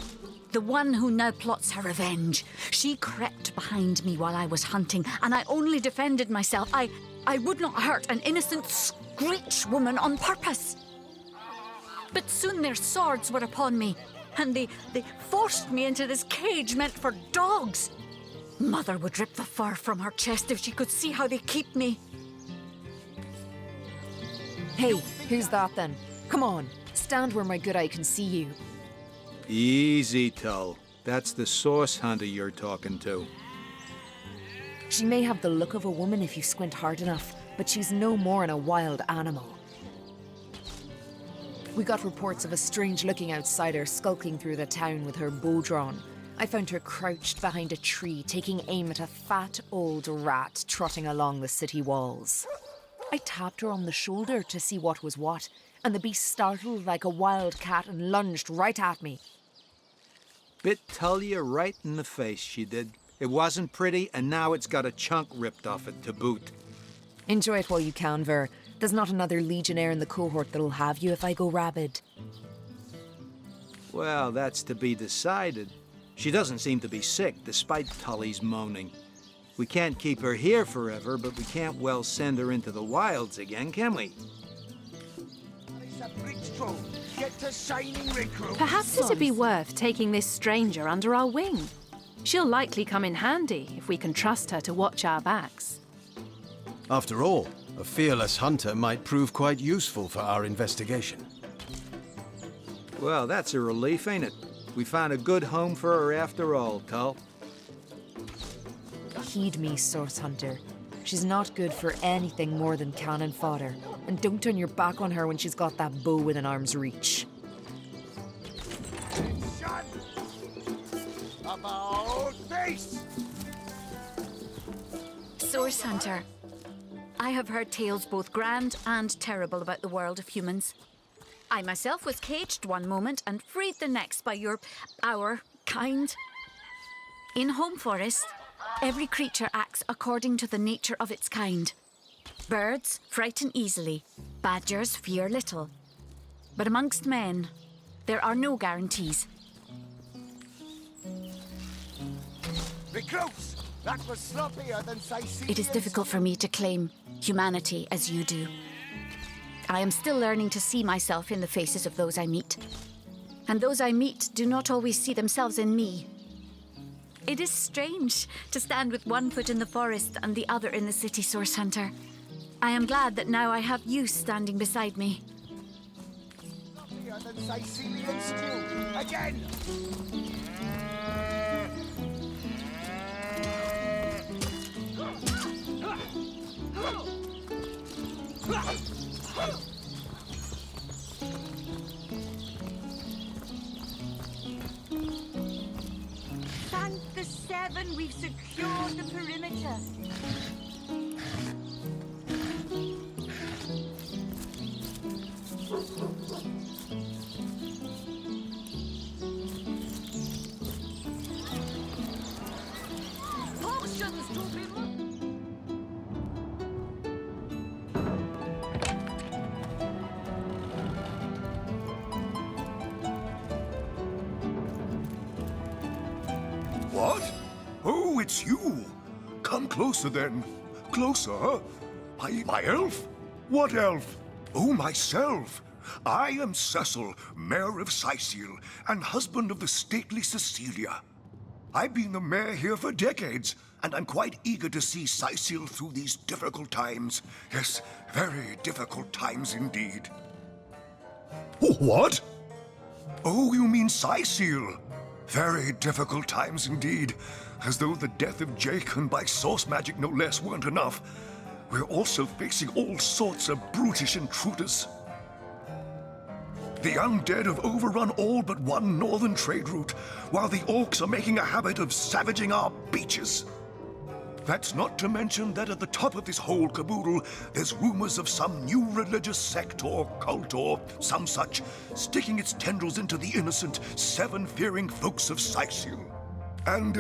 the one who now plots her revenge, she crept behind me while I was hunting, and I only defended myself. I would not hurt an innocent Screech woman on purpose. But soon their swords were upon me, and they forced me into this cage meant for dogs. Mother would rip the fur from her chest if she could see how they keep me. Hey, who's that then? Come on, stand where my good eye can see you. Easy, Tull. That's the source hunter you're talking to. She may have the look of a woman if you squint hard enough, but she's no more than a wild animal. We got reports of a strange-looking outsider skulking through the town with her bow drawn. I found her crouched behind a tree, taking aim at a fat old rat trotting along the city walls. I tapped her on the shoulder to see what was what, and the beast startled like a wild cat and lunged right at me. Bit Tullia right in the face, she did. It wasn't pretty, and now it's got a chunk ripped off it to boot. Enjoy it while you can, Ver. There's not another legionnaire in the cohort that'll have you if I go rabid. Well, that's to be decided. She doesn't seem to be sick, despite Tully's moaning. We can't keep her here forever, but we can't well send her into the wilds again, can we? Perhaps it'd be worth taking this stranger under our wing. She'll likely come in handy if we can trust her to watch our backs. After all, A fearless hunter might prove quite useful for our investigation. Well, that's a relief, ain't it? We found a good home for her after all, Tull. Heed me, Source Hunter. She's not good for anything more than cannon fodder. And don't turn your back on her when she's got that bow within arm's reach. Shut about face! Source Hunter, I have heard tales both grand and terrible about the world of humans. I myself was caged one moment and freed the next by our kind. In Home Forest, every creature acts according to the nature of its kind. Birds frighten easily, badgers fear little. But amongst men, there are no guarantees. Be close! That was sloppier than Sicilian. It is difficult for me to claim humanity as you do. I am still learning to see myself in the faces of those I meet. And those I meet do not always see themselves in me. It is strange to stand with one foot in the forest and the other in the city, Source Hunter. I am glad that now I have you standing beside me. Sloppier than Sicilian stew. Again! Thank the Seven, we've secured the perimeter. Potions to be What? Oh, it's you. Come closer then. Closer? My elf? What elf? Oh, myself. I am Cecil, Mayor of Sicil, and husband of the stately Cecilia. I've been the mayor here for decades, and I'm quite eager to see Sicil through these difficult times. Yes, very difficult times indeed. What? Oh, you mean Sicil? Very difficult times indeed. As though the death of Jahan by source magic no less weren't enough. We're also facing all sorts of brutish intruders. The undead have overrun all but one northern trade route, while the orcs are making a habit of savaging our beaches. That's not to mention that at the top of this whole caboodle, there's rumors of some new religious sect or cult or some such, sticking its tendrils into the innocent, seven-fearing folks of Sicil. And,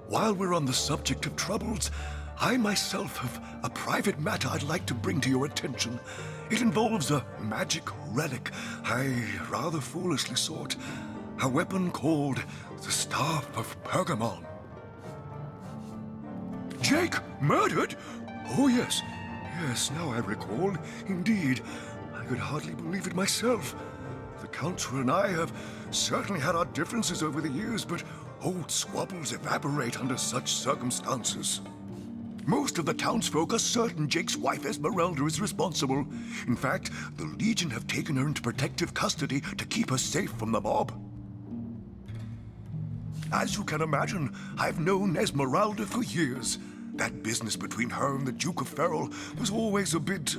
while we're on the subject of troubles, I myself have a private matter I'd like to bring to your attention. It involves a magic relic I rather foolishly sought, a weapon called the Staff of Pergamon. Jake, murdered? Oh, yes. Yes, now I recall. Indeed. I could hardly believe it myself. The Council and I have certainly had our differences over the years, but old squabbles evaporate under such circumstances. Most of the townsfolk are certain Jake's wife Esmeralda is responsible. In fact, the Legion have taken her into protective custody to keep her safe from the mob. As you can imagine, I've known Esmeralda for years. That business between her and the Duke of Ferrell was always a bit,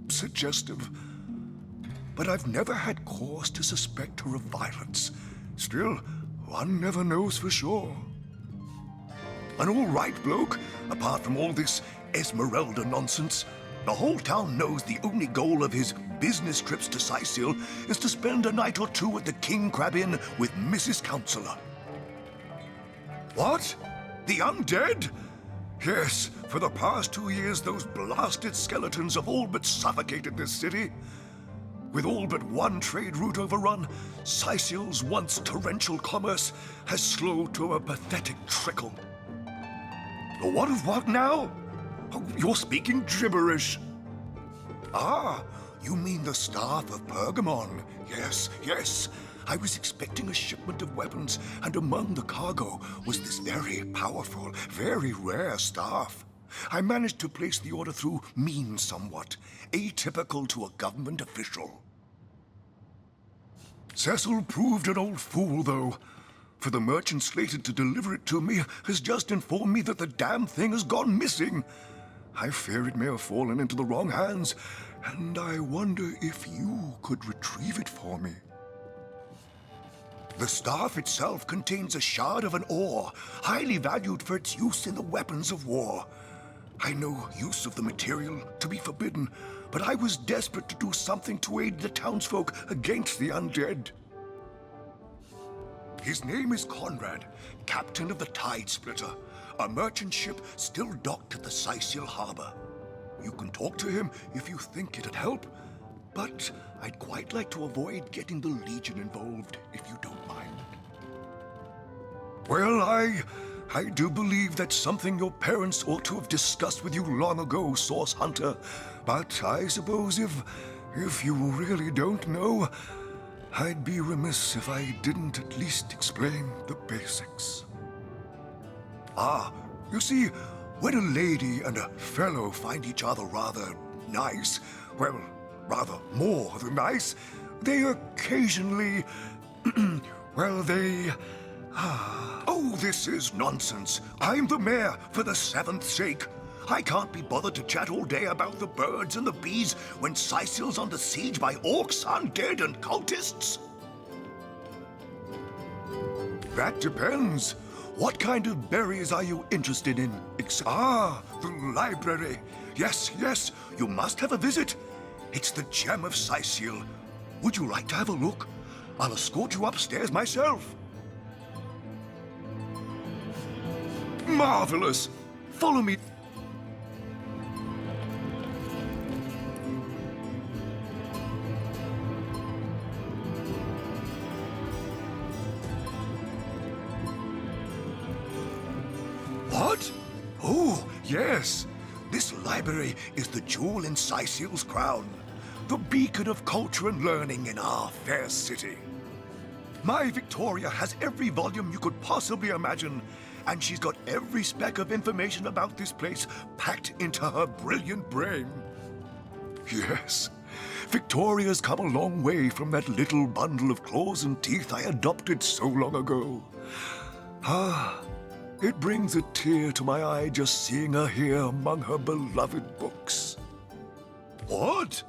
suggestive. But I've never had cause to suspect her of violence. Still, one never knows for sure. An all-right bloke, apart from all this Esmeralda nonsense. The whole town knows the only goal of his business trips to Sicil is to spend a night or two at the King Crab Inn with Mrs. Counselor. What? The undead? Yes, for the past 2 years, those blasted skeletons have all but suffocated this city. With all but one trade route overrun, Sicil's once torrential commerce has slowed to a pathetic trickle. What of what now? Oh, you're speaking gibberish. Ah, you mean the Staff of Pergamon. Yes, yes. I was expecting a shipment of weapons, and among the cargo was this very powerful, very rare staff. I managed to place the order through means somewhat, atypical to a government official. Cecil proved an old fool, though. For the merchant slated to deliver it to me has just informed me that the damn thing has gone missing. I fear it may have fallen into the wrong hands, and I wonder if you could retrieve it for me. The staff itself contains a shard of an ore, highly valued for its use in the weapons of war. I know use of the material to be forbidden, but I was desperate to do something to aid the townsfolk against the undead. His name is Conrad, captain of the Tide Splitter, a merchant ship still docked at the Sicil harbor. You can talk to him if you think it'd help, but I'd quite like to avoid getting the Legion involved, if you don't mind. Well, I do believe that's something your parents ought to have discussed with you long ago, Source Hunter. But I suppose if you really don't know, I'd be remiss if I didn't at least explain the basics. You see, when a lady and a fellow find each other rather nice, well, rather more than nice, they occasionally, Oh, this is nonsense. I'm the mayor for the 7th sake. I can't be bothered to chat all day about the birds and the bees when Sicil's under siege by orcs, undead, and cultists. That depends. What kind of berries are you interested in? The library. Yes, you must have a visit. It's the gem of Sicil. Would you like to have a look? I'll escort you upstairs myself. Marvelous! Follow me. What? Oh, yes. This library is the jewel in Sicil's crown, the beacon of culture and learning in our fair city. My Victoria has every volume you could possibly imagine, and she's got every speck of information about this place packed into her brilliant brain. Yes, Victoria's come a long way from that little bundle of claws and teeth I adopted so long ago. It brings a tear to my eye just seeing her here among her beloved books. What?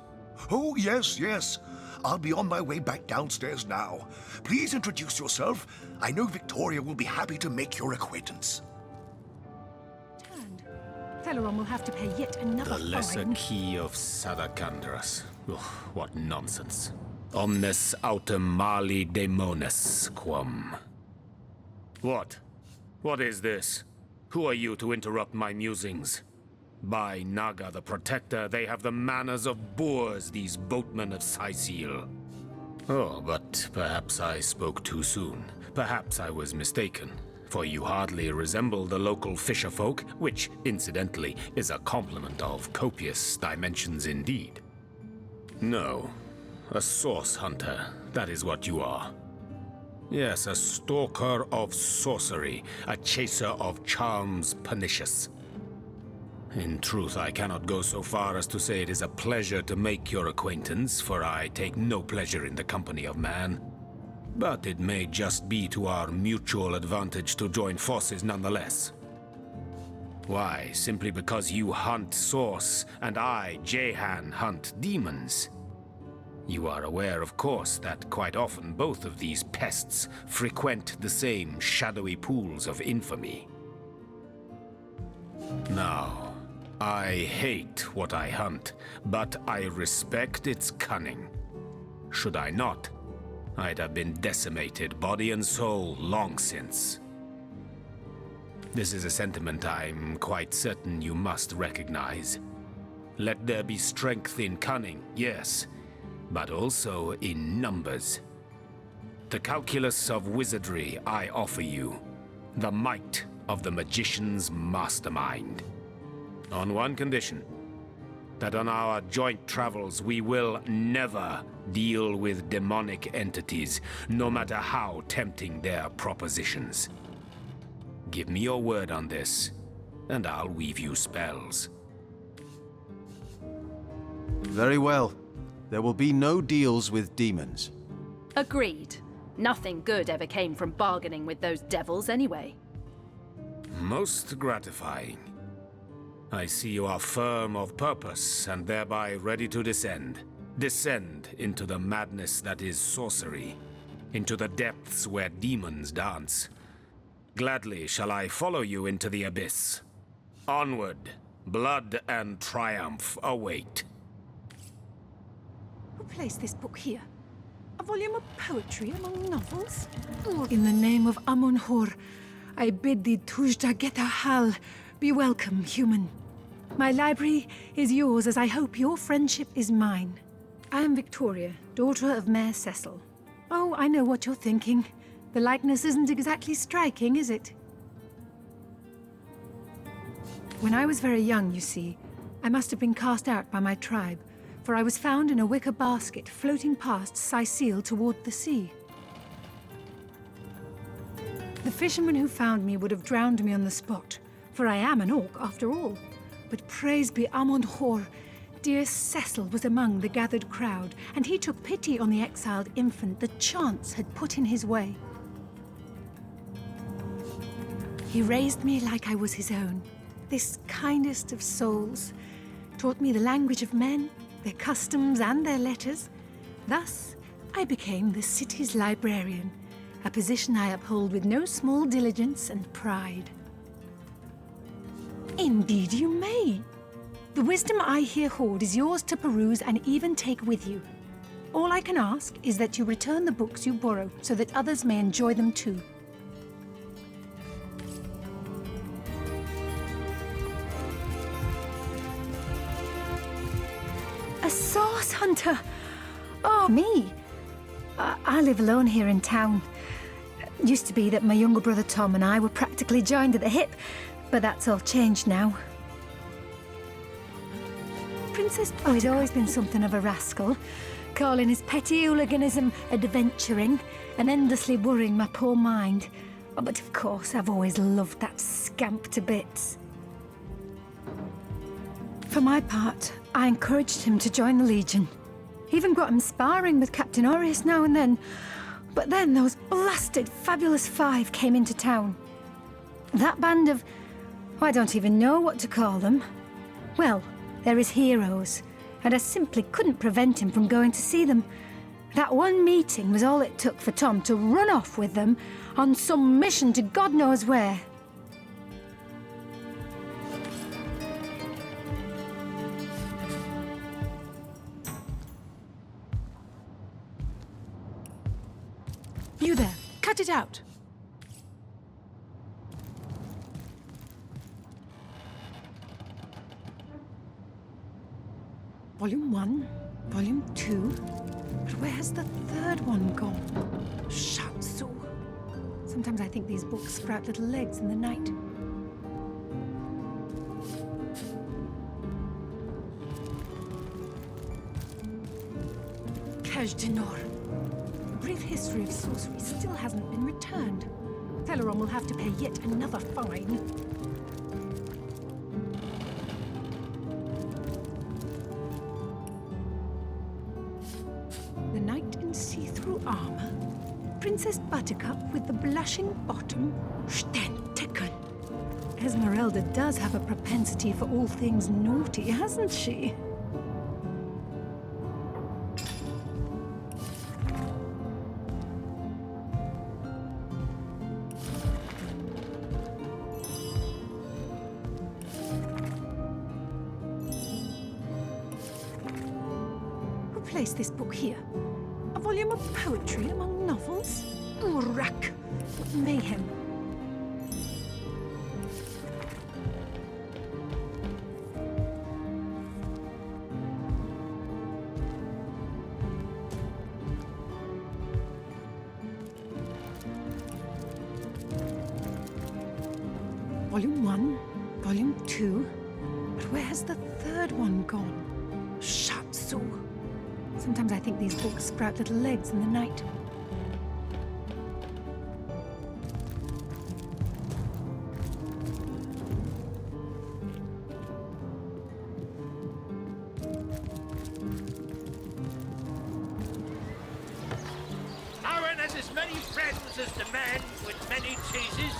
Oh, yes. I'll be on my way back downstairs now. Please introduce yourself. I know Victoria will be happy to make your acquaintance. Celeron will have to pay yet another The lesser fine. key of Sadakandras. Ugh, what nonsense. Omnes autem mali demones quam. What? What is this? Who are you to interrupt my musings? By Naga the Protector, they have the manners of boors, these boatmen of Sicil. Oh, but perhaps I spoke too soon. Perhaps I was mistaken, for you hardly resemble the local fisherfolk, which, incidentally, is a compliment of copious dimensions indeed. No, a source hunter, that is what you are. Yes, a stalker of sorcery, a chaser of charms pernicious. In truth, I cannot go so far as to say it is a pleasure to make your acquaintance, for I take no pleasure in the company of man. But it may just be to our mutual advantage to join forces nonetheless. Why, simply because you hunt source, and I, Jahan, hunt demons. You are aware, of course, that quite often both of these pests frequent the same shadowy pools of infamy. Now, I hate what I hunt, but I respect its cunning. Should I not, I'd have been decimated, body and soul, long since. This is a sentiment I'm quite certain you must recognize. Let there be strength in cunning, yes, but also in numbers. The calculus of wizardry I offer you, the might of the magician's mastermind. On one condition, that on our joint travels we will never deal with demonic entities, no matter how tempting their propositions. Give me your word on this, and I'll weave you spells. Very well. There will be no deals with demons. Agreed. Nothing good ever came from bargaining with those devils anyway. Most gratifying. I see you are firm of purpose and thereby ready to descend. Descend into the madness that is sorcery, into the depths where demons dance. Gladly shall I follow you into the abyss. Onward, blood and triumph await. Who placed this book here? A volume of poetry among novels? In the name of Amon-Hor, I bid thee Tujda Getahal, be welcome, human. My library is yours, as I hope your friendship is mine. I am Victoria, daughter of Mayor Cecil. Oh, I know what you're thinking. The likeness isn't exactly striking, is it? When I was very young, you see, I must have been cast out by my tribe, for I was found in a wicker basket floating past Sicil toward the sea. The fisherman who found me would have drowned me on the spot, for I am an orc after all. But praise be Amon-Hor, dear Cecil was among the gathered crowd, and he took pity on the exiled infant that chance had put in his way. He raised me like I was his own, this kindest of souls, taught me the language of men, their customs and their letters. Thus, I became the city's librarian, a position I uphold with no small diligence and pride. Indeed you may. The wisdom I here hoard is yours to peruse and even take with you. All I can ask is that you return the books you borrow so that others may enjoy them too. A source hunter! Oh, me! I live alone here in town. Used to be that my younger brother Tom and I were practically joined at the hip, but that's all changed now. Princess Bairdotr has always been something of a rascal, calling his petty hooliganism adventuring and endlessly worrying my poor mind. Oh, but of course, I've always loved that scamp to bits. For my part, I encouraged him to join the Legion. Even got him sparring with Captain Aureus now and then. But then those blasted Fabulous Five came into town. That band of... I don't even know what to call them. Well, they're his heroes, and I simply couldn't prevent him from going to see them. That one meeting was all it took for Tom to run off with them on some mission to God knows where. You there, cut it out. Volume 1, Volume 2, but where's the third one gone? Shatsu. Sometimes I think these books sprout little legs in the night. Kajdenor. The brief history of sorcery still hasn't been returned. Teleron will have to pay yet another fine. The knight in see-through armor. Princess Buttercup with the blushing bottom. Stentiken. Esmeralda does have a propensity for all things naughty, hasn't she? Place this book here. A volume of poetry among novels? Urak! What mayhem! Volume 1, Volume 2, but where's the third one gone? Shatsu. Sometimes I think these books sprout little legs in the night. is the man with many cheeses.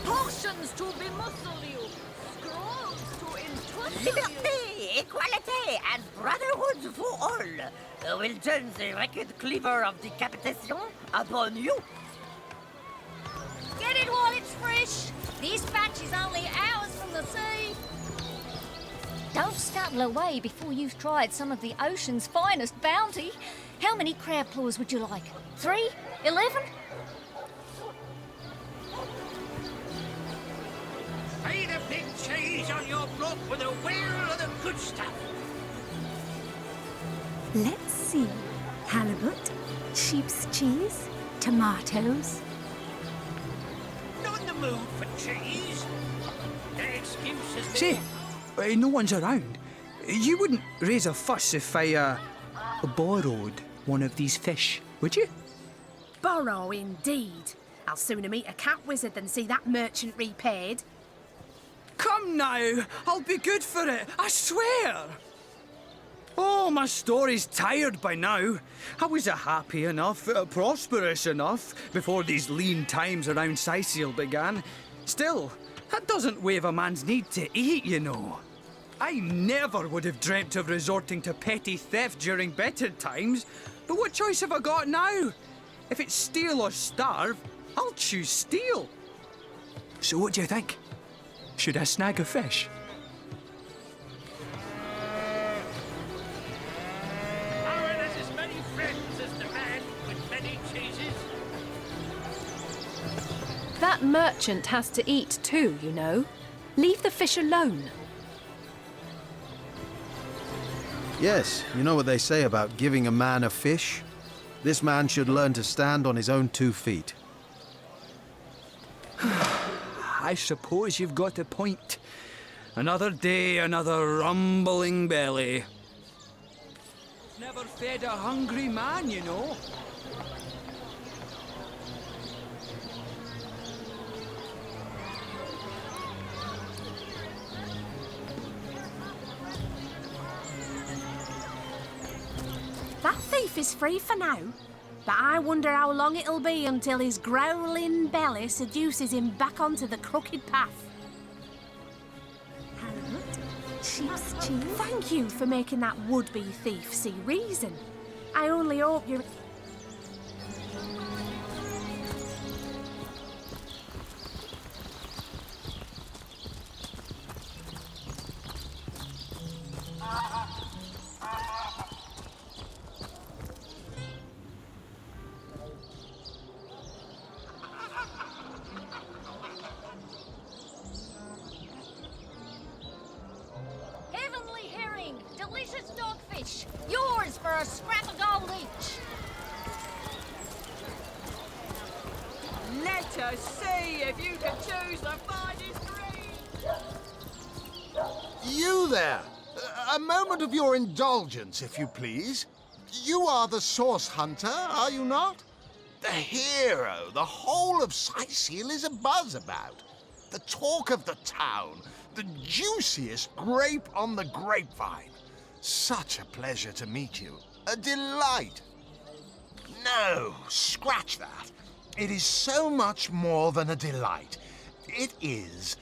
Potions to bemuscle you, scrolls to entussle you. Equality and brotherhood for all. Will turn the record cleaver of decapitation upon you. Get it while it's fresh. This batch is only hours from the sea. Don't scuttle away before you've tried some of the ocean's finest bounty. How many crab claws would you like? 3? 11? Pay the big cheese on your block with a wheel of the good stuff. Let's see. Halibut, sheep's cheese, tomatoes. Not in the mood for cheese. The excuse is... Say, no one's around. You wouldn't raise a fuss if I, borrowed one of these fish, would you? Borrow indeed. I'll sooner meet a cat wizard than see that merchant repaid. Come now, I'll be good for it, I swear. Oh, my story's tired by now. I was happy enough, prosperous enough, before these lean times around Sicil began. Still, that doesn't waive a man's need to eat, you know. I never would have dreamt of resorting to petty theft during better times, but what choice have I got now? If it's steal or starve, I'll choose steal. So what do you think? Should I snag a fish? There's as many friends as the man with many cheeses. That merchant has to eat too, you know. Leave the fish alone. Yes, you know what they say about giving a man a fish? This man should learn to stand on his own 2 feet. I suppose you've got a point. Another day, another rumbling belly. Never fed a hungry man, you know. That thief is free for now, but I wonder how long it'll be until his growling belly seduces him back onto the crooked path. Halibut, sheep's cheese. Thank you for making that would-be thief see reason. I only hope you're... Heavenly herring, delicious dogfish. Yours for a scrap of gold each. Let us see if you can choose the finest green. You there! A moment of your indulgence, if you please. You are the source hunter, are you not? The hero the whole of Sicil is abuzz about. The talk of the town. The juiciest grape on the grapevine. Such a pleasure to meet you. A delight. No, scratch that. It is so much more than a delight. It is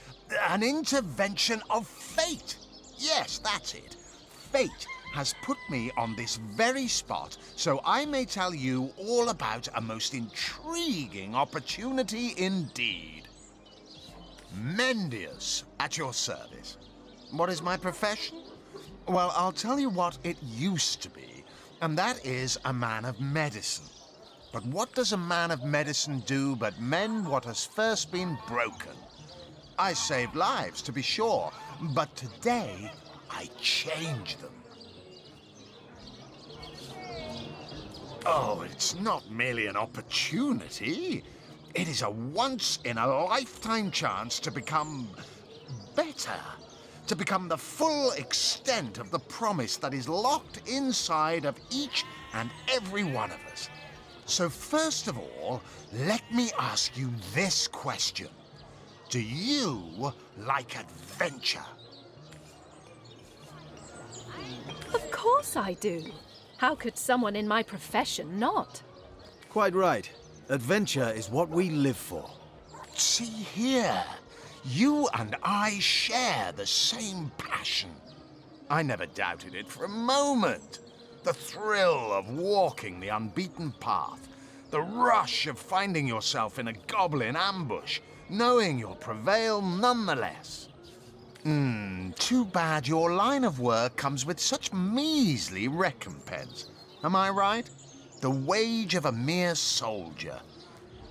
an intervention of fate. Yes, that's it. Fate has put me on this very spot so I may tell you all about a most intriguing opportunity indeed. Mendius, at your service. What is my profession? Well, I'll tell you what it used to be, and that is a man of medicine. But what does a man of medicine do but mend what has first been broken? I saved lives, to be sure, but today I change them. Oh, it's not merely an opportunity. It is a once-in-a-lifetime chance to become better, to become the full extent of the promise that is locked inside of each and every one of us. So first of all, let me ask you this question. Do you like adventure? Of course I do. How could someone in my profession not? Quite right. Adventure is what we live for. See here. You and I share the same passion. I never doubted it for a moment. The thrill of walking the unbeaten path. The rush of finding yourself in a goblin ambush, knowing you'll prevail nonetheless. Too bad your line of work comes with such measly recompense. Am I right? The wage of a mere soldier.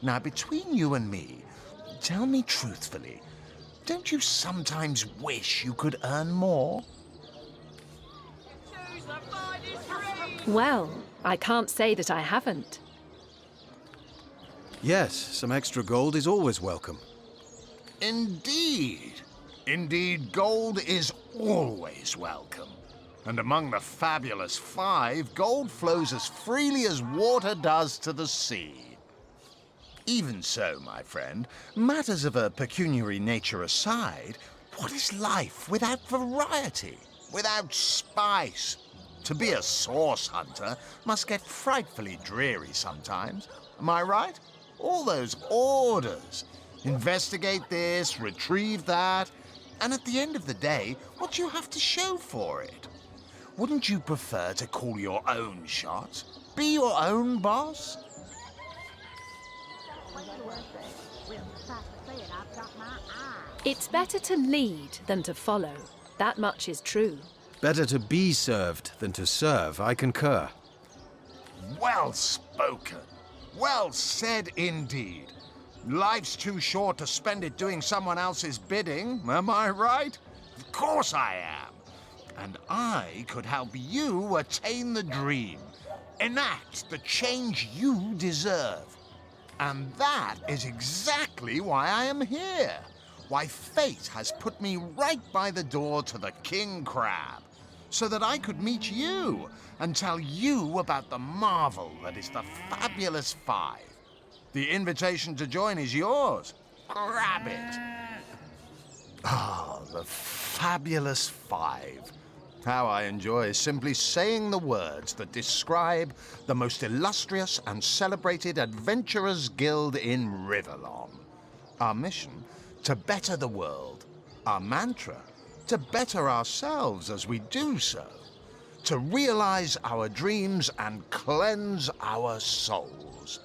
Now, between you and me, tell me truthfully, don't you sometimes wish you could earn more? Well, I can't say that I haven't. Yes, some extra gold is always welcome. Indeed. Indeed, gold is always welcome. And among the fabulous 5, gold flows as freely as water does to the sea. Even so, my friend, matters of a pecuniary nature aside, what is life without variety, without spice? To be a source hunter must get frightfully dreary sometimes. Am I right? All those orders. Investigate this, retrieve that. And at the end of the day, what do you have to show for it? Wouldn't you prefer to call your own shots? Be your own boss? It's better to lead than to follow. That much is true. Better to be served than to serve, I concur. Well spoken. Well said indeed. Life's too short to spend it doing someone else's bidding, am I right? Of course I am. And I could help you attain the dream, enact the change you deserve. And that is exactly why I am here. Why fate has put me right by the door to the King Crab, so that I could meet you and tell you about the marvel that is the Fabulous 5. The invitation to join is yours. Grab it. Ah, the Fabulous 5. How I enjoy simply saying the words that describe the most illustrious and celebrated adventurers' guild in Rivellon. Our mission, to better the world. Our mantra, to better ourselves as we do so. To realize our dreams and cleanse our souls.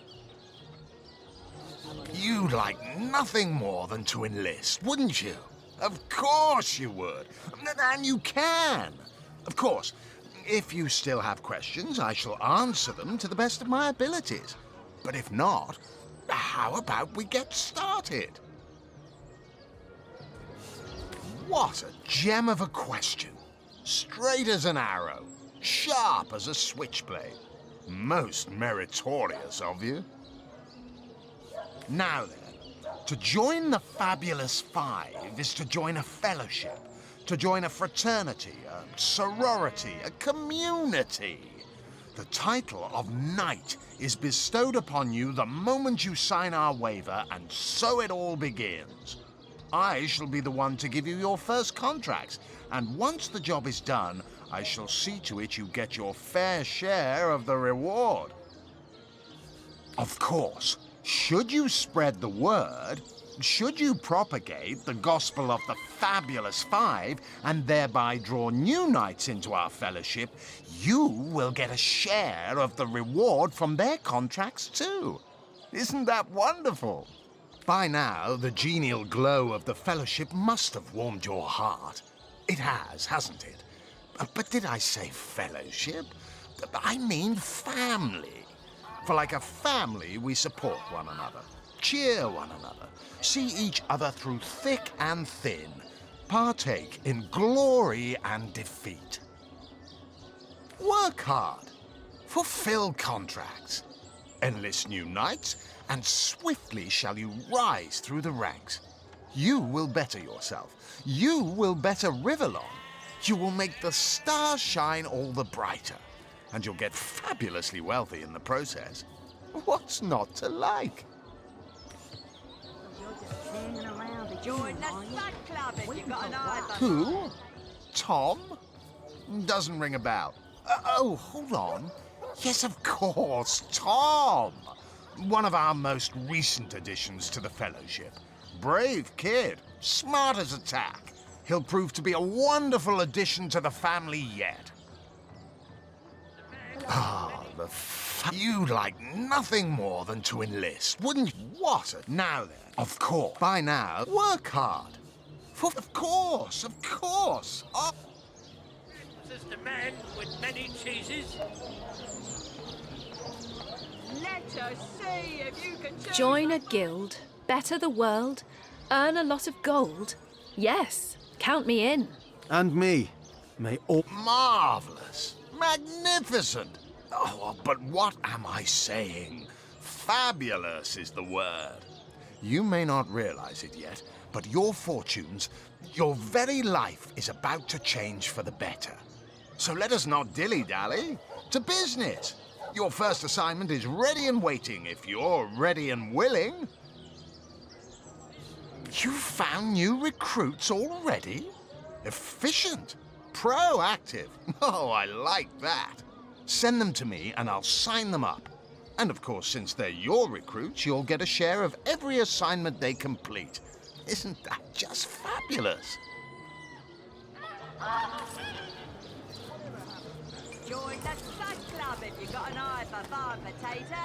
You'd like nothing more than to enlist, wouldn't you? Of course you would. And you can. Of course, if you still have questions, I shall answer them to the best of my abilities. But if not, how about we get started? What a gem of a question. Straight as an arrow, sharp as a switchblade. Most meritorious of you. Now then, to join the Fabulous 5 is to join a fellowship, to join a fraternity, a sorority, a community. The title of Knight is bestowed upon you the moment you sign our waiver, and so it all begins. I shall be the one to give you your first contracts, and once the job is done, I shall see to it you get your fair share of the reward. Of course, should you spread the word, should you propagate the gospel of the Fabulous 5 and thereby draw new knights into our fellowship, you will get a share of the reward from their contracts too. Isn't that wonderful? By now, the genial glow of the fellowship must have warmed your heart. It has, hasn't it? But did I say fellowship? I mean family. For like a family, we support one another, cheer one another, see each other through thick and thin, partake in glory and defeat. Work hard, fulfill contracts, enlist new knights, and swiftly shall you rise through the ranks. You will better yourself. You will better Rivellon. You will make the stars shine all the brighter, and you'll get fabulously wealthy in the process. What's not to like? Join the Stud Club if you got an eye for Who? Tom? Doesn't ring a bell. Oh, hold on. Yes, of course, Tom. One of our most recent additions to the Fellowship. Brave kid, smart as a tack. He'll prove to be a wonderful addition to the family yet. Ah, you'd like nothing more than to enlist, wouldn't you? What a... Now then, of course, by now, work hard. Of course, of course. Oh. This is the man with many cheeses. Let us see if you can Join a guild, better the world, earn a lot of gold. Yes, count me in. And me. May all... Marvelous. Magnificent. Oh, but what am I saying? Fabulous is the word. You may not realize it yet, but your fortunes, your very life is about to change for the better. So let us not dilly-dally. To business. Your first assignment is ready and waiting if you're ready and willing. You found new recruits already? Efficient. Proactive. Oh, I like that. Send them to me and I'll sign them up. And of course, since they're your recruits, you'll get a share of every assignment they complete. Isn't that just fabulous? join the Sun Club if you've got an eye for farm potatoes.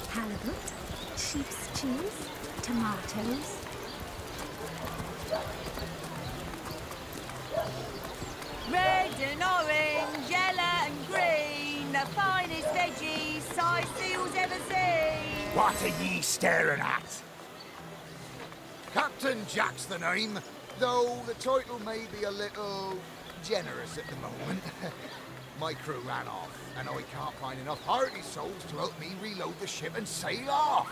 Halibut, sheep's cheese, tomatoes. Red and orange, yellow and green, the finest veggies size seals ever seen. What are ye staring at? Captain Jack's the name, though the title may be a little generous at the moment. My crew ran off, and I can't find enough hearty souls to help me reload the ship and sail off.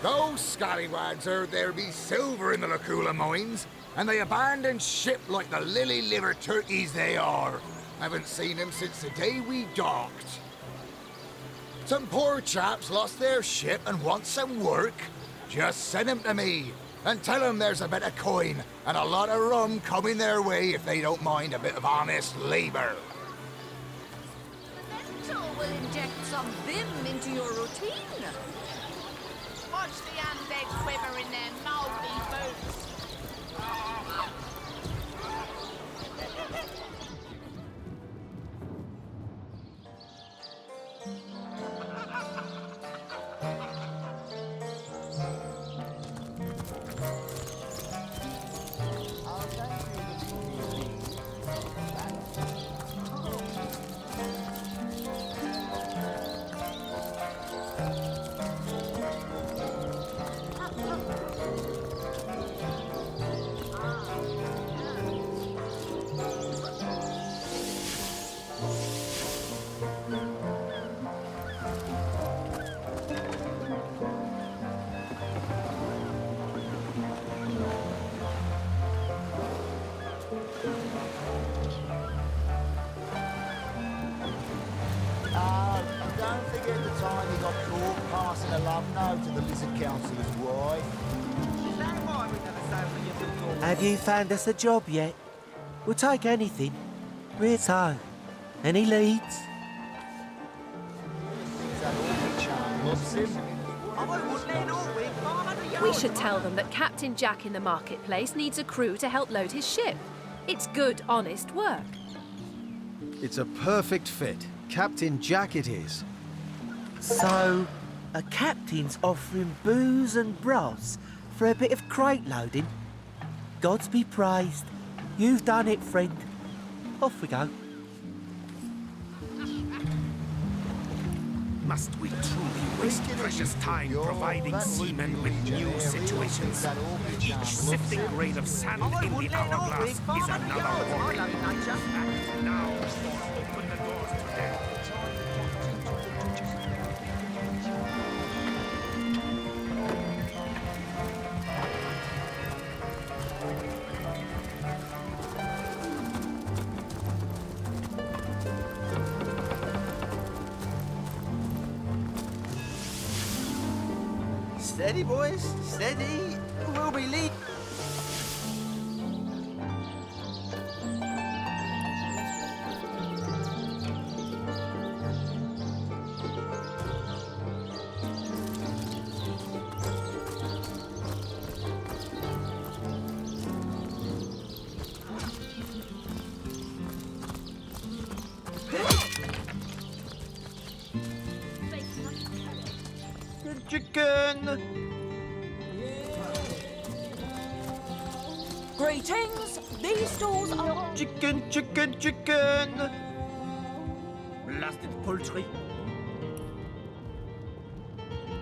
Those scallywags heard there be silver in the Lacula mines, and they abandoned ship like the lily-livered turkeys they are. Haven't seen them since the day we docked. Some poor chaps lost their ship and want some work. Just send them to me, and tell them there's a bit of coin and a lot of rum coming their way if they don't mind a bit of honest labor. Mental will inject some vim into your routine. Watch the undead quiver in their mouldy boots. Don't forget the time you got caught passing a love note to the Lizard Councillor's wife. Have you found us a job yet? We'll take anything. Where's home? Any leads? We should tell them that Captain Jack in the marketplace needs a crew to help load his ship. It's good, honest work. It's a perfect fit. Captain Jack it is. So, a captain's offering booze and brass for a bit of crate loading? Gods be praised. You've done it, friend. Off we go. Must we truly waste precious time providing seamen with new situations? Each sifting grain of sand in the hourglass is another warning. Now, open the doors to death. Steady, boys, steady. We'll be leaving. Chicken! Greetings! These stores are... Chicken, chicken, chicken! Blasted poultry.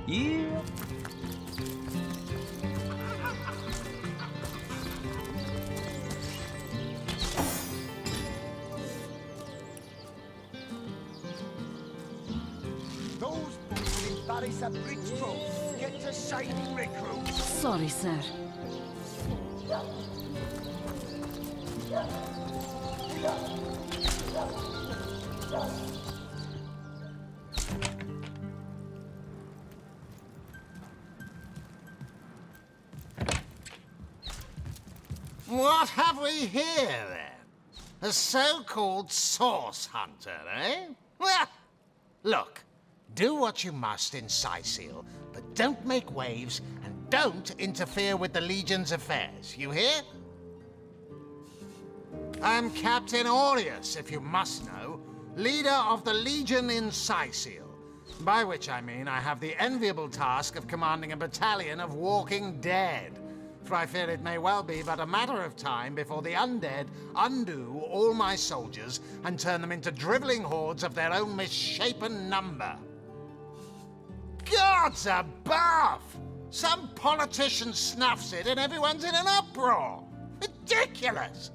Yeah. Those boys will embarrass a bridge troll. Get to sailing, recruits. Sorry, sir. What have we here, then? A so-called source hunter, eh? Well, look, do what you must in Sicil, but don't make waves and don't interfere with the Legion's affairs, you hear? I'm Captain Aureus, if you must know, leader of the Legion in Sicil, by which I mean I have the enviable task of commanding a battalion of walking dead. For I fear it may well be but a matter of time before the undead undo all my soldiers and turn them into drivelling hordes of their own misshapen number. Gods above! Some politician snuffs it and everyone's in an uproar. Ridiculous!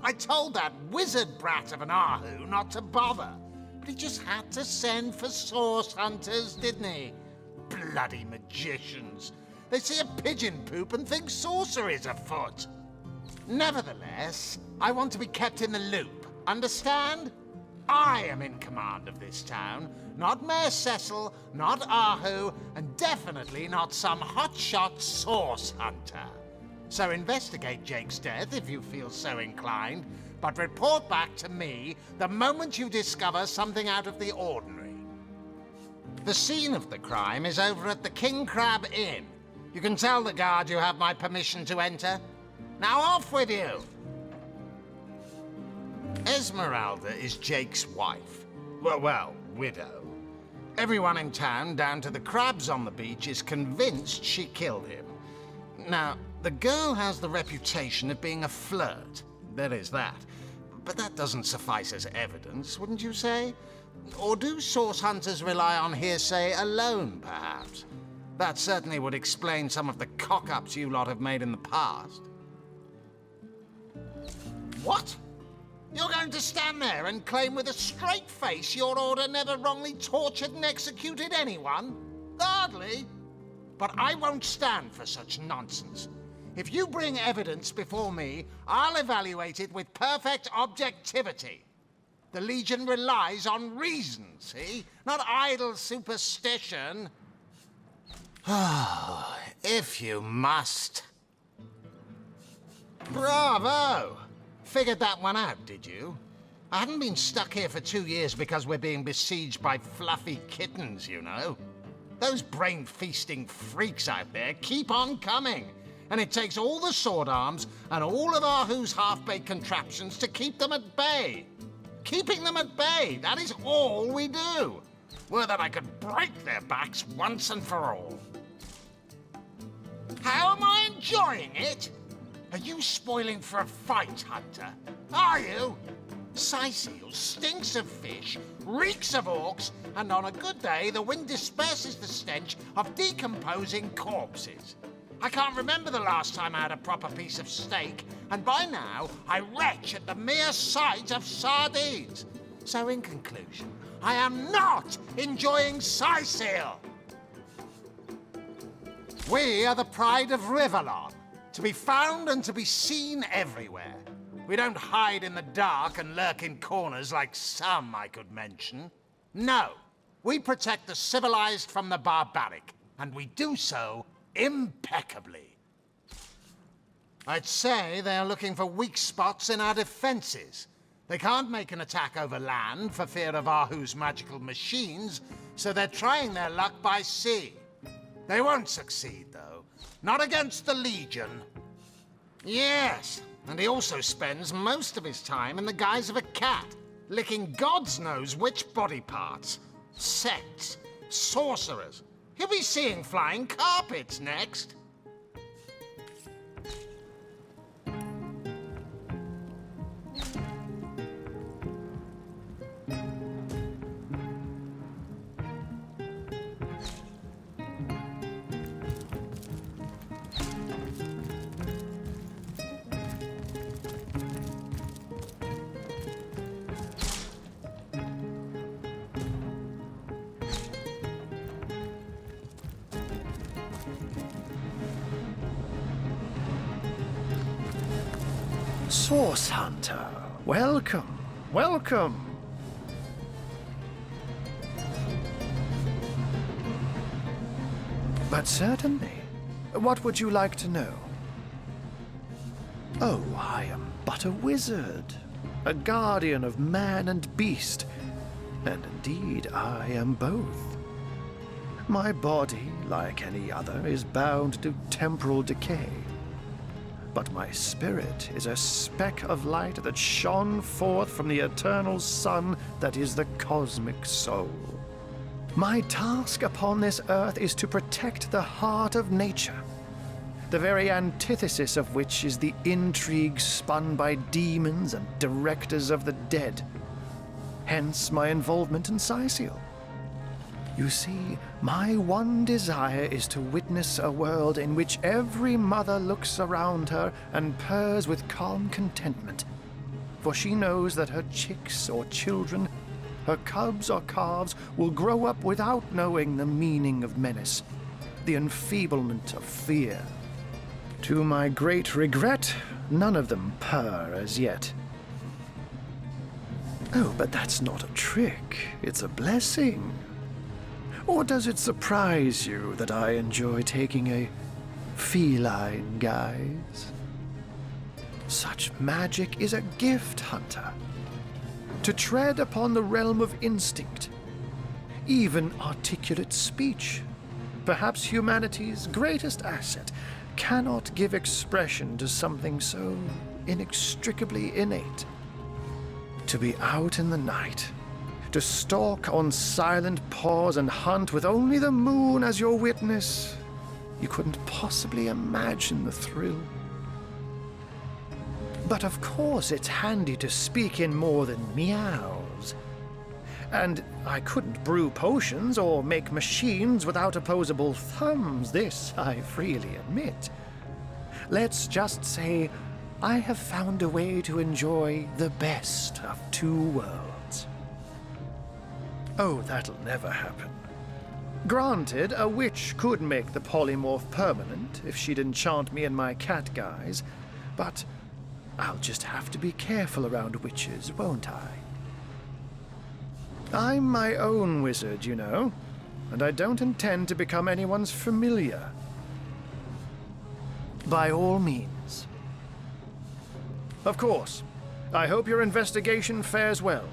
I told that wizard brat of an Arhu not to bother, but he just had to send for source hunters, didn't he? Bloody magicians. They see a pigeon poop and think sorcery's afoot. Nevertheless, I want to be kept in the loop, understand? I am in command of this town, not Mayor Cecil, not Arhu, and definitely not some hotshot source hunter. So investigate Jake's death if you feel so inclined, but report back to me the moment you discover something out of the ordinary. The scene of the crime is over at the King Crab Inn. You can tell the guard you have my permission to enter. Now off with you! Esmeralda is Jake's wife. Well, widow. Everyone in town, down to the crabs on the beach, is convinced she killed him. Now, the girl has the reputation of being a flirt. There is that. But that doesn't suffice as evidence, wouldn't you say? Or do source hunters rely on hearsay alone, perhaps? That certainly would explain some of the cock-ups you lot have made in the past. What? You're going to stand there and claim with a straight face your order never wrongly tortured and executed anyone? Hardly. But I won't stand for such nonsense. If you bring evidence before me, I'll evaluate it with perfect objectivity. The Legion relies on reason, see? Not idle superstition. If you must. Bravo! Figured that one out, did you? I haven't been stuck here for 2 years because we're being besieged by fluffy kittens, you know. Those brain-feasting freaks out there keep on coming, and it takes all the sword arms and all of Arhu's half-baked contraptions to keep them at bay. Keeping them at bay, that is all we do. Were that I could break their backs once and for all. How am I enjoying it? Are you spoiling for a fight, Hunter? Are you? Sightseal stinks of fish, reeks of orcs, and on a good day, the wind disperses the stench of decomposing corpses. I can't remember the last time I had a proper piece of steak, and by now, I retch at the mere sight of sardines. So in conclusion, I am not enjoying Sightseal. We are the pride of Rivellon, to be found and to be seen everywhere. We don't hide in the dark and lurk in corners like some I could mention. No, we protect the civilized from the barbaric, and we do so impeccably. I'd say they're looking for weak spots in our defenses. They can't make an attack over land for fear of Arhu's magical machines, so they're trying their luck by sea. They won't succeed, though. Not against the Legion. Yes, and he also spends most of his time in the guise of a cat, licking God's knows which body parts. Sects, sorcerers. He'll be seeing flying carpets next. Source Hunter, welcome, welcome. But certainly, what would you like to know? Oh, I am but a wizard, a guardian of man and beast, and indeed I am both. My body, like any other, is bound to temporal decay. But my spirit is a speck of light that shone forth from the eternal sun that is the cosmic soul. My task upon this earth is to protect the heart of nature, the very antithesis of which is the intrigue spun by demons and directors of the dead. Hence my involvement in Sightseal. You see, my one desire is to witness a world in which every mother looks around her and purrs with calm contentment, for she knows that her chicks or children, her cubs or calves, will grow up without knowing the meaning of menace, the enfeeblement of fear. To my great regret, none of them purr as yet. Oh, but that's not a trick, it's a blessing. Or does it surprise you that I enjoy taking a feline guise? Such magic is a gift, Hunter. To tread upon the realm of instinct, even articulate speech, perhaps humanity's greatest asset, cannot give expression to something so inextricably innate. To be out in the night, to stalk on silent paws and hunt with only the moon as your witness. You couldn't possibly imagine the thrill. But of course it's handy to speak in more than meows. And I couldn't brew potions or make machines without opposable thumbs, this I freely admit. Let's just say I have found a way to enjoy the best of two worlds. Oh, that'll never happen. Granted, a witch could make the polymorph permanent if she'd enchant me in my cat guise, but I'll just have to be careful around witches, won't I? I'm my own wizard, you know, and I don't intend to become anyone's familiar. By all means. Of course, I hope your investigation fares well.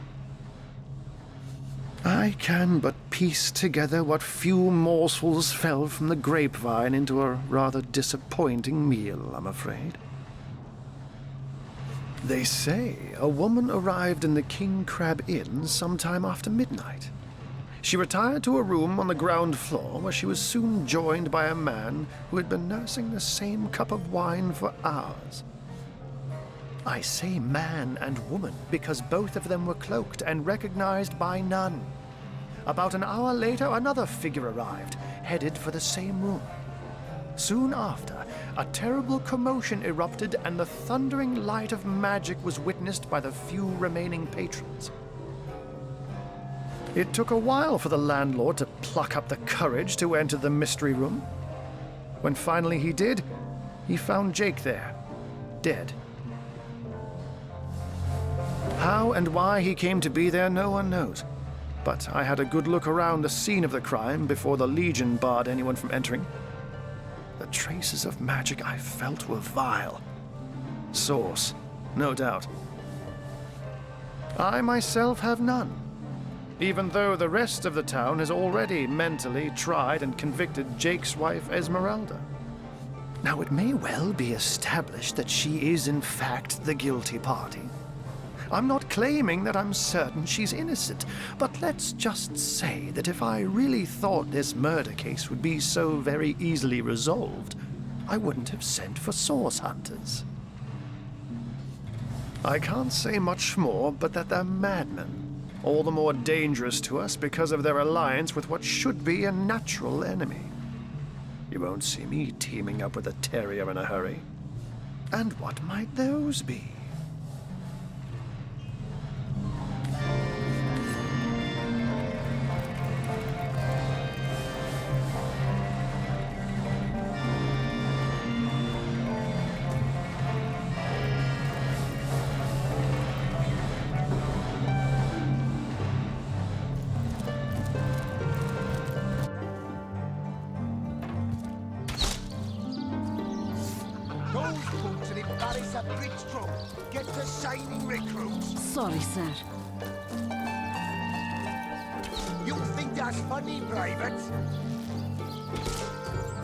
I can but piece together what few morsels fell from the grapevine into a rather disappointing meal, I'm afraid. They say a woman arrived in the King Crab Inn sometime after midnight. She retired to a room on the ground floor where she was soon joined by a man who had been nursing the same cup of wine for hours. I say man and woman because both of them were cloaked and recognized by none. About an hour later, another figure arrived, headed for the same room. Soon after, a terrible commotion erupted and the thundering light of magic was witnessed by the few remaining patrons. It took a while for the landlord to pluck up the courage to enter the mystery room. When finally he did, he found Jake there, dead. How and why he came to be there, no one knows. But I had a good look around the scene of the crime before the Legion barred anyone from entering. The traces of magic I felt were vile. Source, no doubt. I myself have none, even though the rest of the town has already mentally tried and convicted Jake's wife, Esmeralda. Now, it may well be established that she is in fact the guilty party. I'm not claiming that I'm certain she's innocent, but let's just say that if I really thought this murder case would be so very easily resolved, I wouldn't have sent for source hunters. I can't say much more, but that they're madmen, all the more dangerous to us because of their alliance with what should be a natural enemy. You won't see me teaming up with a terrier in a hurry. And what might those be? Sorry, sir. You think that's funny, Private?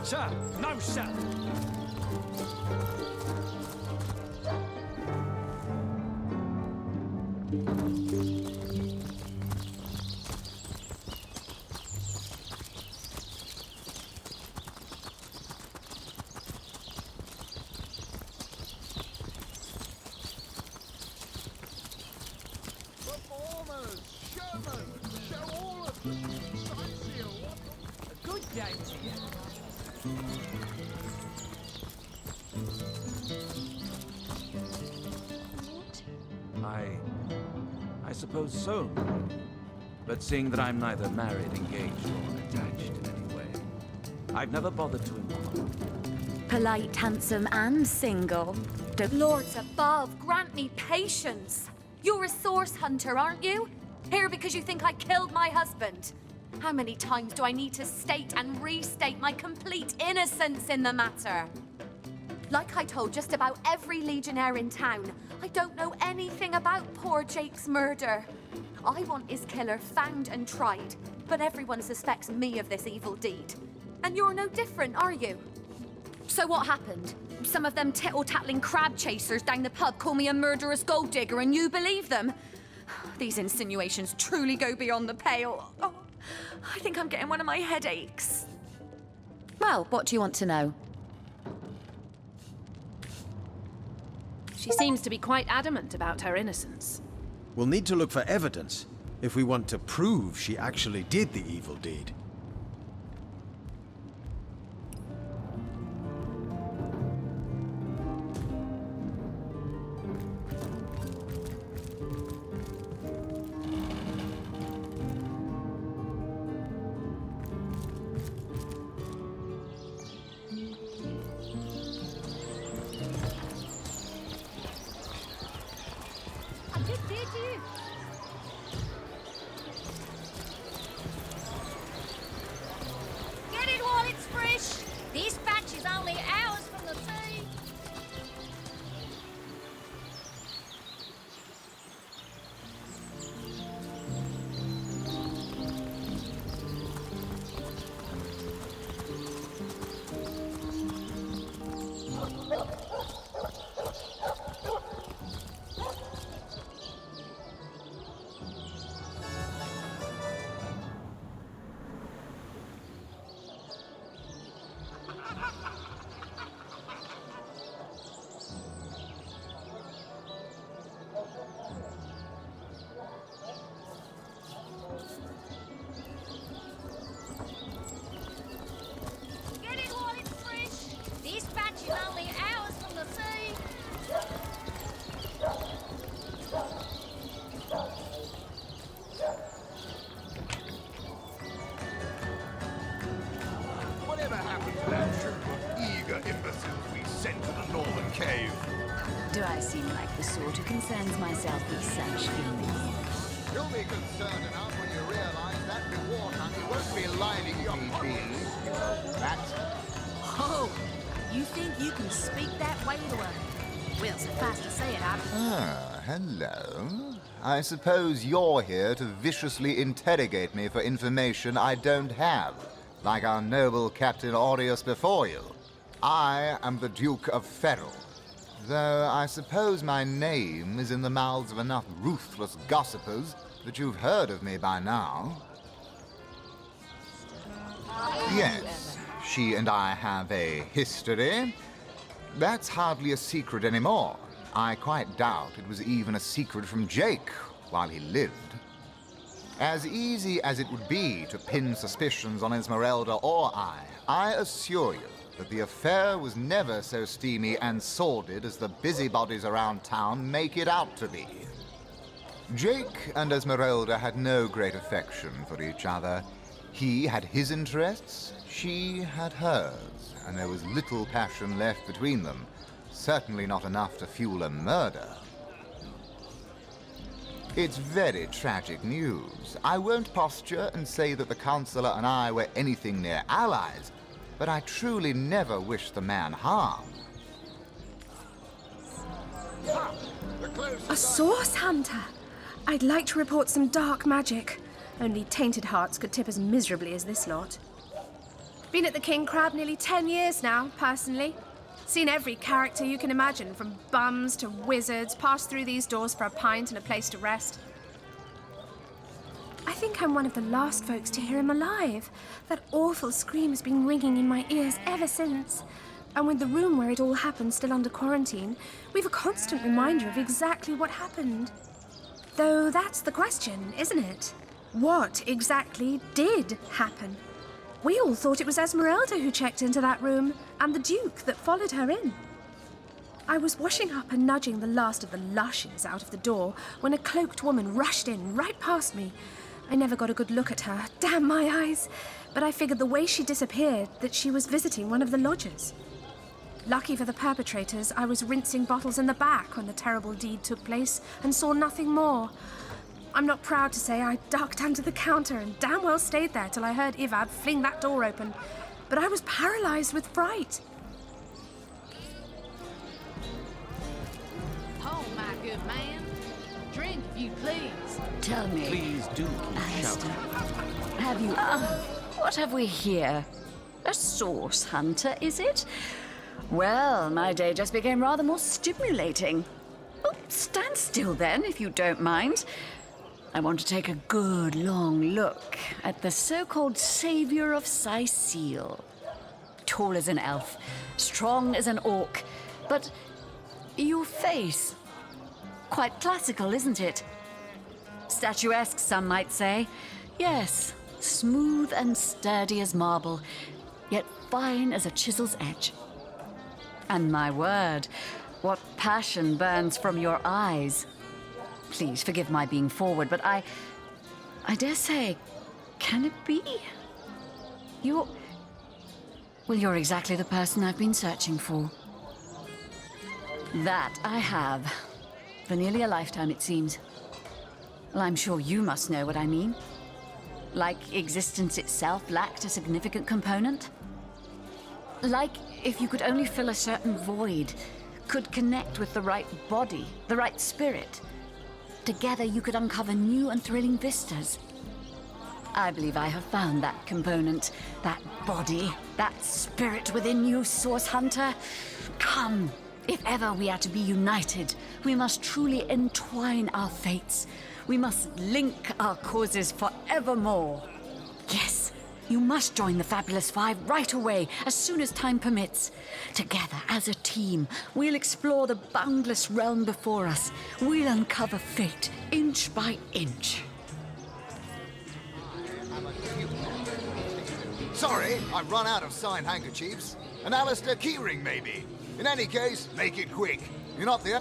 Sir, no, sir. I suppose so. But seeing that I'm neither married, engaged, or attached in any way, I've never bothered to inquire. Polite, handsome, and single. Lords above, grant me patience. You're a source hunter, aren't you? Here because you think I killed my husband. How many times do I need to state and restate my complete innocence in the matter? Like I told just about every legionnaire in town, I don't know anything about poor Jake's murder. I want his killer found and tried, but everyone suspects me of this evil deed. And you're no different, are you? So what happened? Some of them tittle-tattling crab chasers down the pub call me a murderous gold digger and you believe them? These insinuations truly go beyond the pale. Oh, I think I'm getting one of my headaches. Well, what do you want to know? She seems to be quite adamant about her innocence. We'll need to look for evidence if we want to prove she actually did the evil deed. like the sort who concerns myself with such feelings. You'll be concerned enough when you realize that reward money won't be lining your pockets. You know that. Oh, you think you can speak that way to her? Well, suffice to say it, Ah, hello. I suppose you're here to viciously interrogate me for information I don't have, like our noble Captain Aureus before you. I am the Duke of Ferrell, though I suppose my name is in the mouths of enough ruthless gossipers that you've heard of me by now. Yes, she and I have a history. That's hardly a secret anymore. I quite doubt it was even a secret from Jake while he lived. As easy as it would be to pin suspicions on Esmeralda or I assure you that the affair was never so steamy and sordid as the busybodies around town make it out to be. Jake and Esmeralda had no great affection for each other. He had his interests, she had hers, and there was little passion left between them. Certainly not enough to fuel a murder. It's very tragic news. I won't posture and say that the Counselor and I were anything near allies, but I truly never wish the man harm. A source hunter? I'd like to report some dark magic. Only tainted hearts could tip as miserably as this lot. Been at the King Crab nearly 10 years now, personally. Seen every character you can imagine, from bums to wizards, passed through these doors for a pint and a place to rest. I think I'm one of the last folks to hear him alive. That awful scream has been ringing in my ears ever since. And with the room where it all happened still under quarantine, we've a constant reminder of exactly what happened. Though that's the question, isn't it? What exactly did happen? We all thought it was Esmeralda who checked into that room, and the Duke that followed her in. I was washing up and nudging the last of the lushes out of the door when a cloaked woman rushed in right past me. I never got a good look at her, damn my eyes, but I figured the way she disappeared that she was visiting one of the lodgers. Lucky for the perpetrators, I was rinsing bottles in the back when the terrible deed took place and saw nothing more. I'm not proud to say I ducked under the counter and damn well stayed there till I heard Ivad fling that door open, but I was paralyzed with fright. Oh, my good man. Drink, if you please. Tell me. Please do keep shouting. Have you... what have we here? A source hunter, is it? Well, my day just became rather more stimulating. Oh, stand still then, if you don't mind. I want to take a good long look at the so-called savior of Sicile. Tall as an elf, strong as an orc, but your face, quite classical, isn't it? Statuesque, some might say. Yes, smooth and sturdy as marble, yet fine as a chisel's edge. And my word, what passion burns from your eyes. Please forgive my being forward, but I dare say, can it be? You're exactly the person I've been searching for. That I have. For nearly a lifetime, it seems. Well, I'm sure you must know what I mean. Like existence itself lacked a significant component. Like if you could only fill a certain void, could connect with the right body, the right spirit. Together you could uncover new and thrilling vistas. I believe I have found that component, that body, that spirit within you, Source Hunter. Come, if ever we are to be united, we must truly entwine our fates. We must link our causes forevermore. Yes, you must join the Fabulous Five right away, as soon as time permits. Together, as a team, we'll explore the boundless realm before us. We'll uncover fate, inch by inch. Sorry, I've run out of signed handkerchiefs. An Alistair keyring, maybe. In any case, make it quick. You're not the...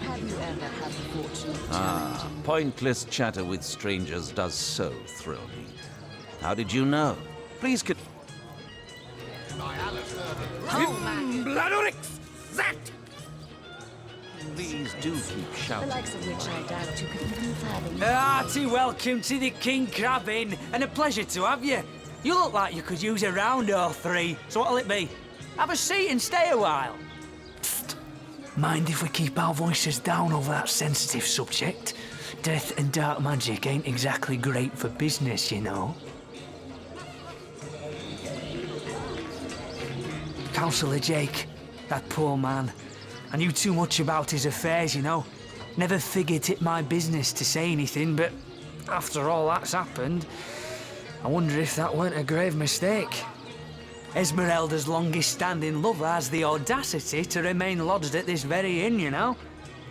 Have you ever had the fortune of Pointless chatter with strangers does so thrill me. How did you know? Please could... Bladorix! That! Please do keep The shouting. likes of which I doubt you could even fathom. Hearty welcome to the King Crab Inn, and a pleasure to have you. You look like you could use a round or three, so what'll it be? Have a seat and stay a while. Psst. Mind if we keep our voices down over that sensitive subject? Death and dark magic ain't exactly great for business, you know. Councillor Jake, that poor man. I knew too much about his affairs, you know. Never figured it my business to say anything, but after all that's happened, I wonder if that weren't a grave mistake. Esmeralda's longest-standing lover has the audacity to remain lodged at this very inn, you know.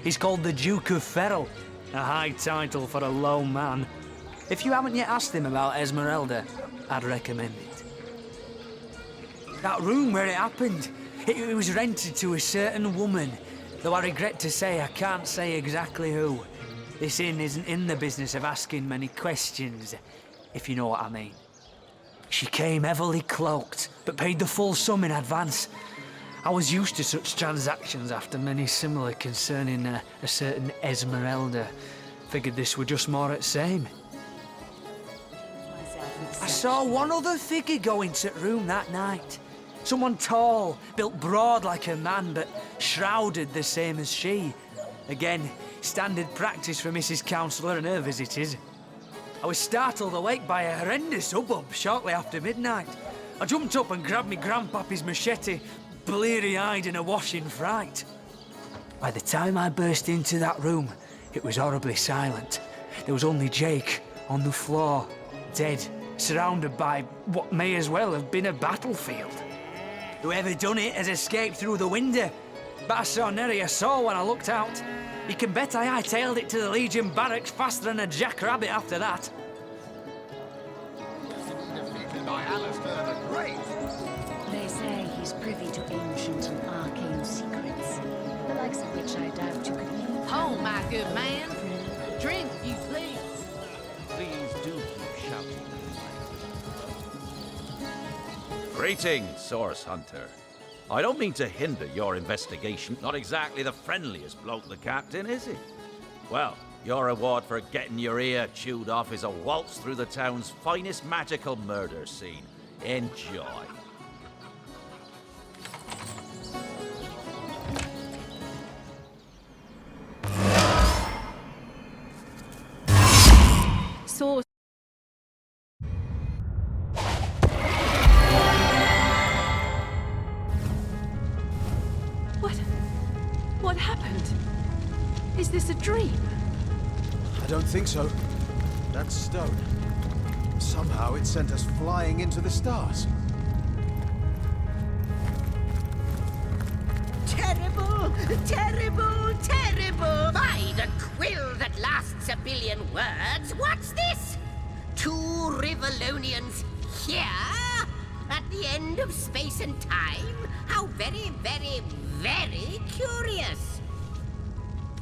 He's called the Duke of Ferrell, a high title for a low man. If you haven't yet asked him about Esmeralda, I'd recommend it. That room where it happened, it was rented to a certain woman, though I regret to say I can't say exactly who. This inn isn't in the business of asking many questions, if you know what I mean. She came heavily cloaked, but paid the full sum in advance. I was used to such transactions after many similar concerning a certain Esmeralda. Figured this were just more at same. I saw one other figure go into the room that night. Someone tall, built broad like a man, but shrouded the same as she. Again, standard practice for Mrs. Councillor and her visitors. I was startled awake by a horrendous hubbub shortly after midnight. I jumped up and grabbed me grandpappy's machete, bleary-eyed and awash in fright. By the time I burst into that room, it was horribly silent. There was only Jake on the floor, dead, surrounded by what may as well have been a battlefield. Whoever done it has escaped through the window, but I saw nary a soul when I looked out. You can bet I hightailed it to the Legion barracks faster than a jackrabbit after that. They say he's privy to ancient and arcane secrets, the likes of which I doubt you could even... Oh, my good man. Drink, if you please. Please do keep shouting. Greetings, Source Hunter. I don't mean to hinder your investigation. Not exactly the friendliest bloke, the captain, is he? Well, your reward for getting your ear chewed off is a waltz through the town's finest magical murder scene. Enjoy. Source. What happened? Is this a dream? I don't think so. That stone. Somehow it sent us flying into the stars. Terrible, terrible, terrible! By the quill that lasts a billion words, what's this? Two Rivellonians here? At the end of space and time? How very, very, very curious.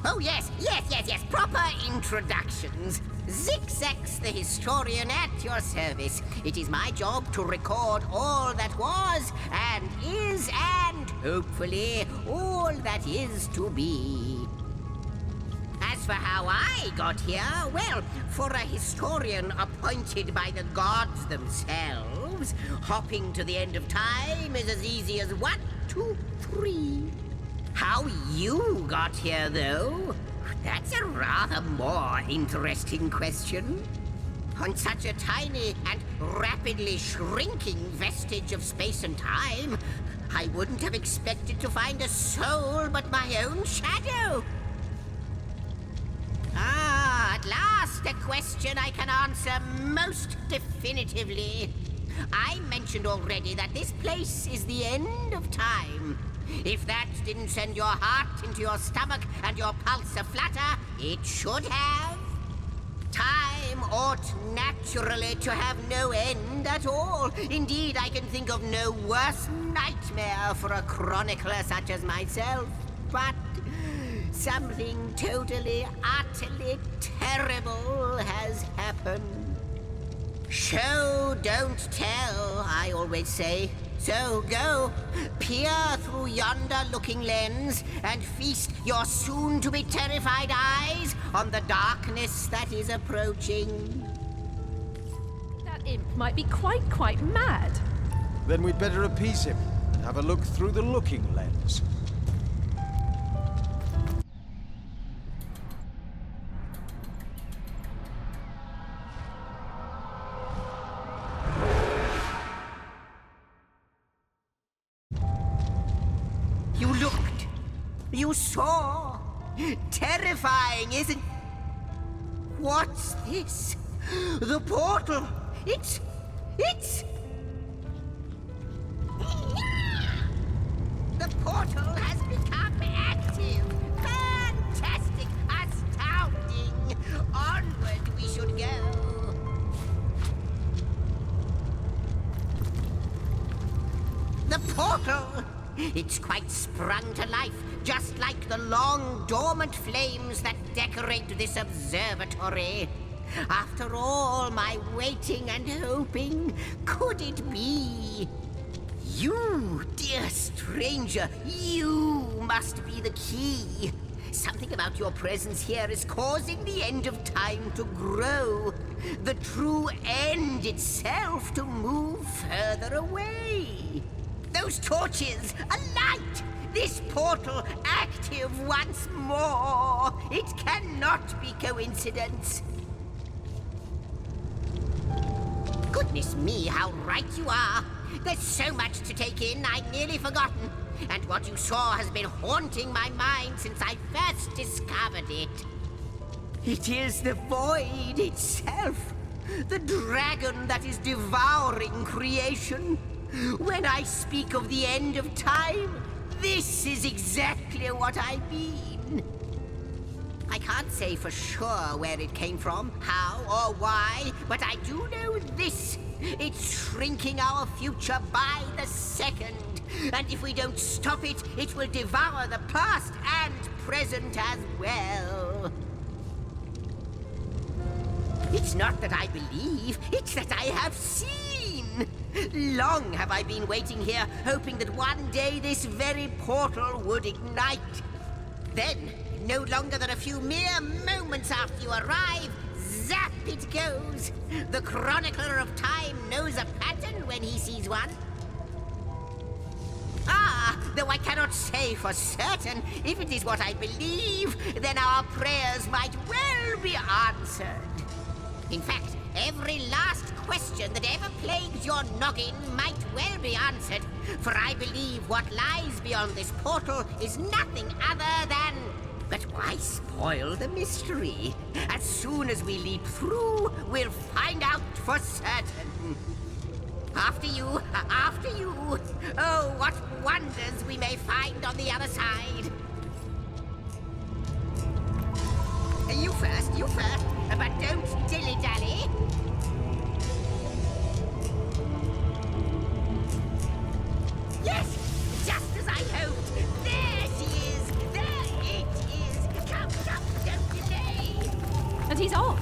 Oh, yes, proper introductions. Zigzags the historian at your service. It is my job to record all that was, and is, and hopefully all that is to be. As for how I got here, well, for a historian appointed by the gods themselves, hopping to the end of time is as easy as 1, 2, 3. How you got here, though? That's a rather more interesting question. On such a tiny and rapidly shrinking vestige of space and time, I wouldn't have expected to find a soul but my own shadow. Ah, at last a question I can answer most definitively. I mentioned already that this place is the end of time. If that didn't send your heart into your stomach and your pulse a-flutter, it should have. Time ought naturally to have no end at all. Indeed, I can think of no worse nightmare for a chronicler such as myself. But something totally, utterly terrible has happened. Show, don't tell, I always say. So go, peer through yonder looking lens, and feast your soon-to-be terrified eyes on the darkness that is approaching. That imp might be quite mad. Then we'd better appease him and have a look through the looking lens. You looked. You saw. Terrifying, isn't... What's this? The portal. It's... The portal has become active. Fantastic. Astounding. Onward we should go. The portal! It's quite sprung to life, just like the long, dormant flames that decorate this observatory. After all my waiting and hoping, could it be? You, dear stranger, you must be the key. Something about your presence here is causing the end of time to grow. The true end itself to move further away. Those torches, alight! This portal active once more! It cannot be coincidence. Goodness me, how right you are. There's so much to take in, I'd nearly forgotten. And what you saw has been haunting my mind since I first discovered it. It is the void itself. The dragon that is devouring creation. When I speak of the end of time, this is exactly what I mean. I can't say for sure where it came from, how or why, but I do know this. It's shrinking our future by the second. And if we don't stop it, it will devour the past and present as well. It's not that I believe, it's that I have seen. Long have I been waiting here, hoping that one day this very portal would ignite. Then, no longer than a few mere moments after you arrive, zap it goes. The chronicler of time knows a pattern when he sees one. Ah, though I cannot say for certain, if it is what I believe, then our prayers might well be answered. In fact, every last question that ever plagued your noggin might well be answered, for I believe what lies beyond this portal is nothing other than... But why spoil the mystery? As soon as we leap through, we'll find out for certain. After you, after you. Oh, what wonders we may find on the other side. You first, but don't dilly-dally. Yes, just as I hoped. There she is. There it is. Come, don't delay. And he's off.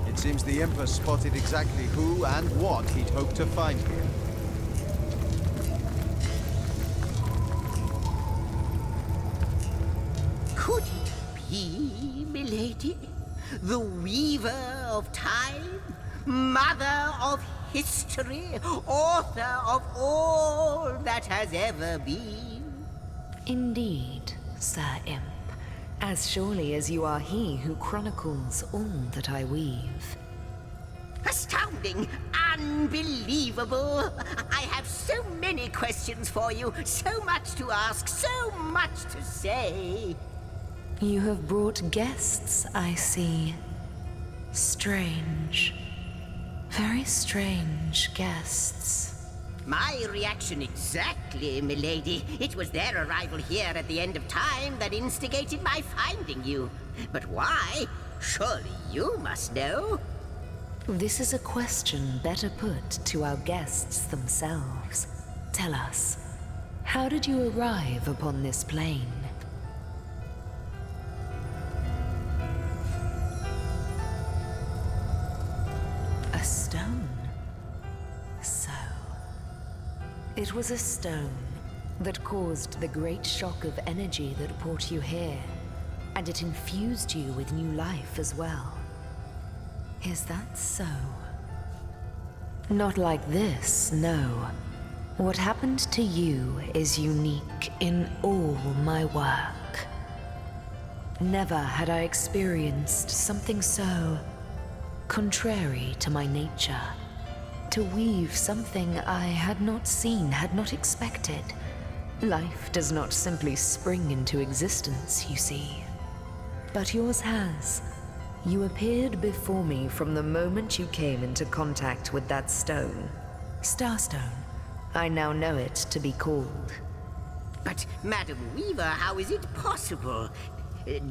It seems the Emperor spotted exactly who and what he'd hoped to find here. Could it be, milady? The weaver of time? Mother of history? Author of all that has ever been? Indeed, Sir Imp. As surely as you are he who chronicles all that I weave. Astounding! Unbelievable! I have so many questions for you, so much to ask, so much to say. You have brought guests, I see. Strange. Very strange guests. My reaction exactly, milady. It was their arrival here at the end of time that instigated my finding you. But why? Surely you must know. This is a question better put to our guests themselves. Tell us, how did you arrive upon this plane? A stone. It was a stone that caused the great shock of energy that brought you here, and it infused you with new life as well. Is that so? Not like this, no. What happened to you is unique in all my work. Never had I experienced something so contrary to my nature. To weave something I had not seen, had not expected. Life does not simply spring into existence, you see. But yours has. You appeared before me from the moment you came into contact with that stone. Starstone. I now know it to be called. But, Madam Weaver, how is it possible?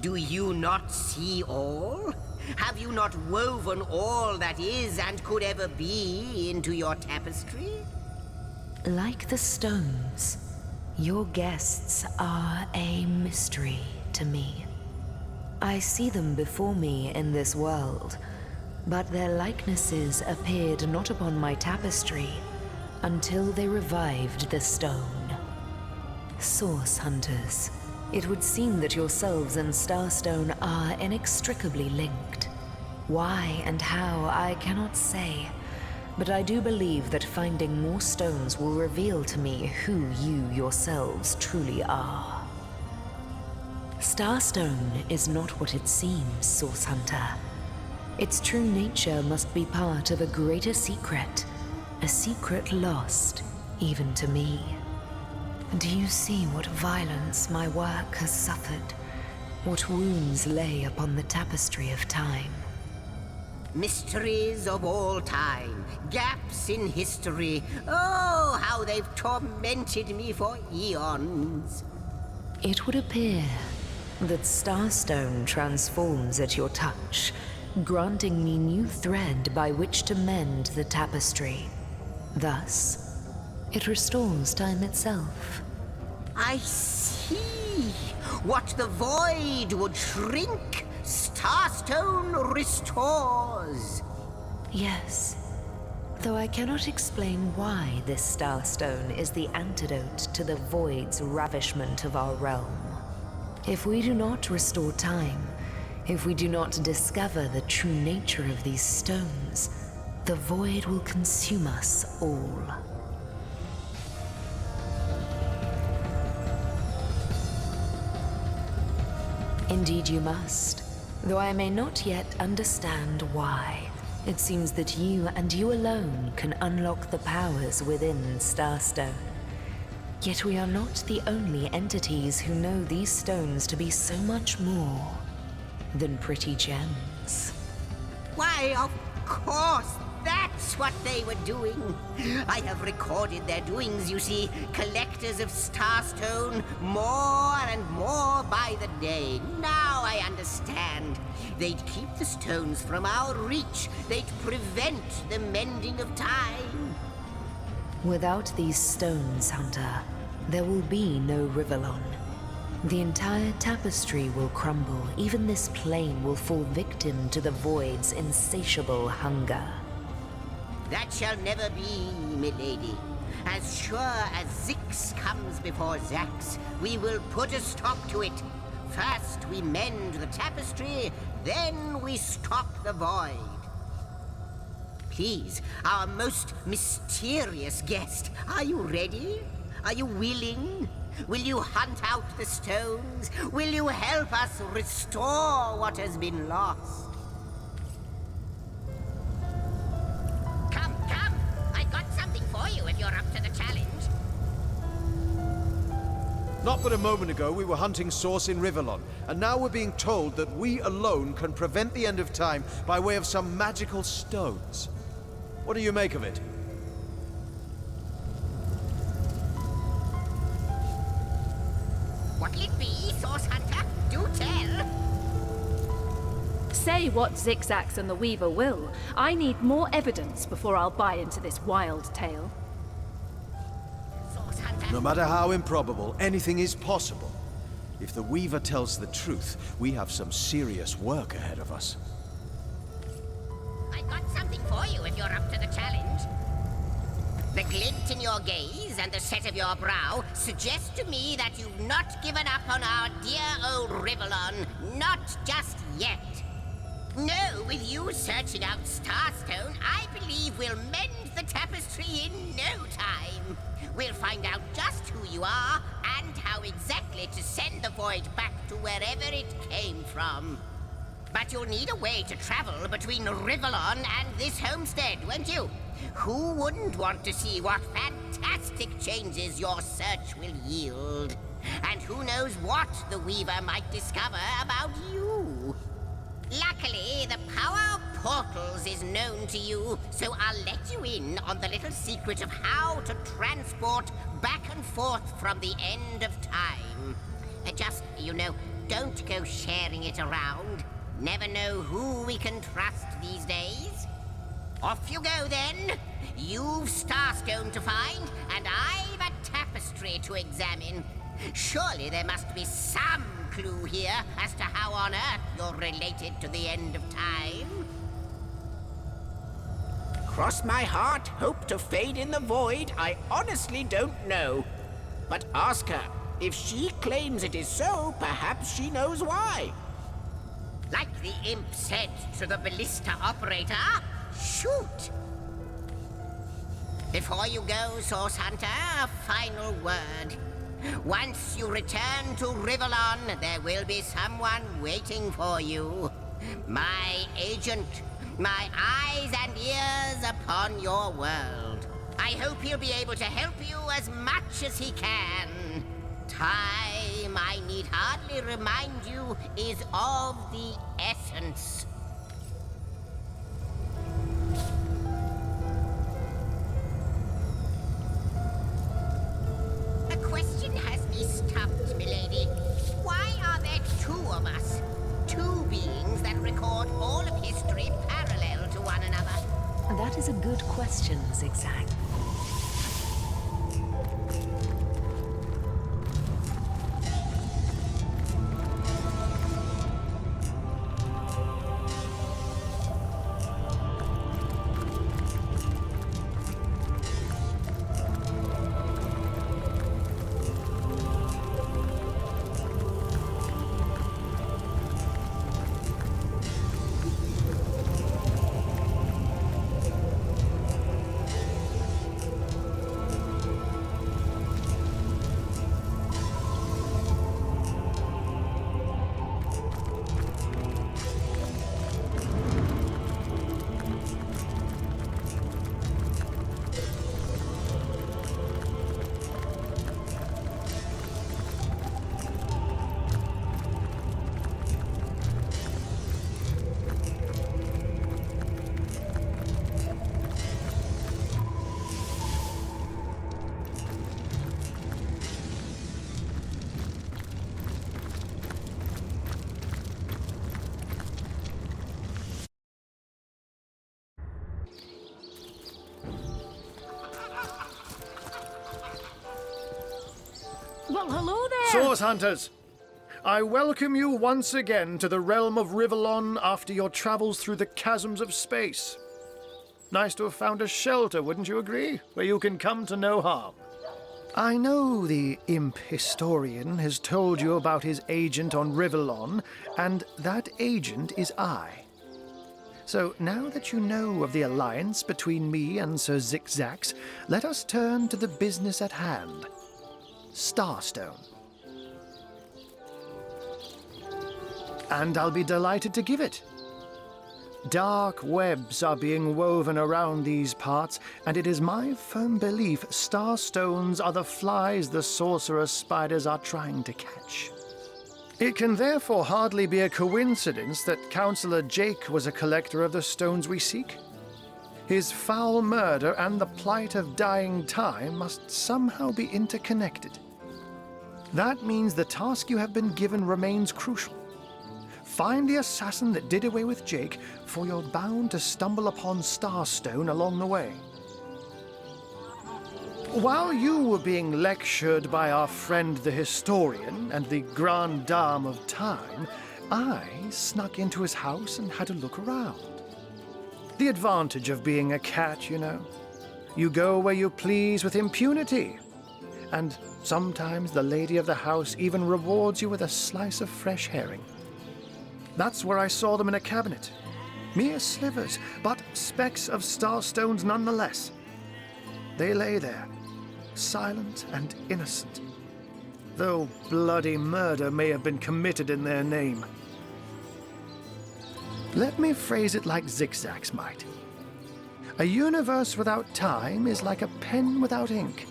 Do you not see all? Have you not woven all that is and could ever be into your tapestry? Like the stones, your guests are a mystery to me. I see them before me in this world, but their likenesses appeared not upon my tapestry until they revived the stone. Source hunters. It would seem that yourselves and Starstone are inextricably linked. Why and how, I cannot say, but I do believe that finding more stones will reveal to me who you yourselves truly are. Starstone is not what it seems, Source Hunter. Its true nature must be part of a greater secret, a secret lost, even to me. Do you see what violence my work has suffered? What wounds lay upon the tapestry of time? Mysteries of all time, gaps in history. Oh, how they've tormented me for eons. It would appear that Starstone transforms at your touch, granting me new thread by which to mend the tapestry. Thus, it restores time itself. I see. What the void would shrink, Starstone restores. Yes. Though I cannot explain why this Starstone is the antidote to the void's ravishment of our realm. If we do not restore time, if we do not discover the true nature of these stones, the void will consume us all. Indeed you must, though I may not yet understand why. It seems that you and you alone can unlock the powers within Starstone. Yet we are not the only entities who know these stones to be so much more than pretty gems. Why, of course, that's what they were doing. I have recorded their doings, you see. Collectors of Starstone, more and more by the day. Now I understand. They'd keep the stones from our reach. They'd prevent the mending of time. Without these stones, Hunter, there will be no Rivellon. The entire tapestry will crumble. Even this plane will fall victim to the void's insatiable hunger. That shall never be, milady. As sure as Zix comes before Zax, we will put a stop to it. First we mend the tapestry, then we stop the void. Please, our most mysterious guest, are you ready? Are you willing? Will you hunt out the stones? Will you help us restore what has been lost? Come, I've got something for you if you're up to the challenge. Not but a moment ago we were hunting Source in Rivellon, and now we're being told that we alone can prevent the end of time by way of some magical stones. What do you make of it? What'll it be, Source Hunter? Do tell! Say what Zigzags and the Weaver will. I need more evidence before I'll buy into this wild tale. No matter how improbable, anything is possible. If the Weaver tells the truth, we have some serious work ahead of us. I've got something for you if you're up to the challenge. The glint in your gaze and the set of your brow suggest to me that you've not given up on our dear old Rivellon. Not just yet. No, with you searching out Starstone, I believe we'll mend the tapestry in no time. We'll find out just who you are and how exactly to send the void back to wherever it came from. But you'll need a way to travel between Rivellon and this homestead, won't you? Who wouldn't want to see what fantastic changes your search will yield? And who knows what the Weaver might discover about you? Luckily, the power of portals is known to you, so I'll let you in on the little secret of how to transport back and forth from the end of time. Just, don't go sharing it around. Never know who we can trust these days. Off you go, then. You've Starstone to find, and I've a tapestry to examine. Surely there must be some clue here as to how on earth you're related to the end of time. Cross my heart, hope to fade in the void, I honestly don't know. But ask her. If she claims it is so, perhaps she knows why. Like the imp said to the ballista operator, shoot! Before you go, Source Hunter, a final word. Once you return to Rivellon, there will be someone waiting for you. My agent, my eyes and ears upon your world. I hope he'll be able to help you as much as he can. Time, I need hardly remind you, is of the essence. A question has me stumped, milady. Why are there two of us? Two beings that record all of history parallel to one another? That is a good question, Zigzag. Well, hello there! Source Hunters! I welcome you once again to the realm of Rivellon after your travels through the chasms of space. Nice to have found a shelter, wouldn't you agree? Where you can come to no harm. I know the imp historian has told you about his agent on Rivellon, and that agent is I. So now that you know of the alliance between me and Sir Zigzags, let us turn to the business at hand. Starstone. And I'll be delighted to give it. Dark webs are being woven around these parts, and it is my firm belief starstones are the flies the sorcerer spiders are trying to catch. It can therefore hardly be a coincidence that Councillor Jake was a collector of the stones we seek. His foul murder and the plight of dying time must somehow be interconnected. That means the task you have been given remains crucial. Find the assassin that did away with Jake, for you're bound to stumble upon Starstone along the way. While you were being lectured by our friend the historian and the grande dame of time, I snuck into his house and had a look around. The advantage of being a cat, you know. You go where you please with impunity. And sometimes the lady of the house even rewards you with a slice of fresh herring. That's where I saw them in a cabinet. Mere slivers, but specks of starstones nonetheless. They lay there, silent and innocent, though bloody murder may have been committed in their name. Let me phrase it like Zigzags might. A universe without time is like a pen without ink.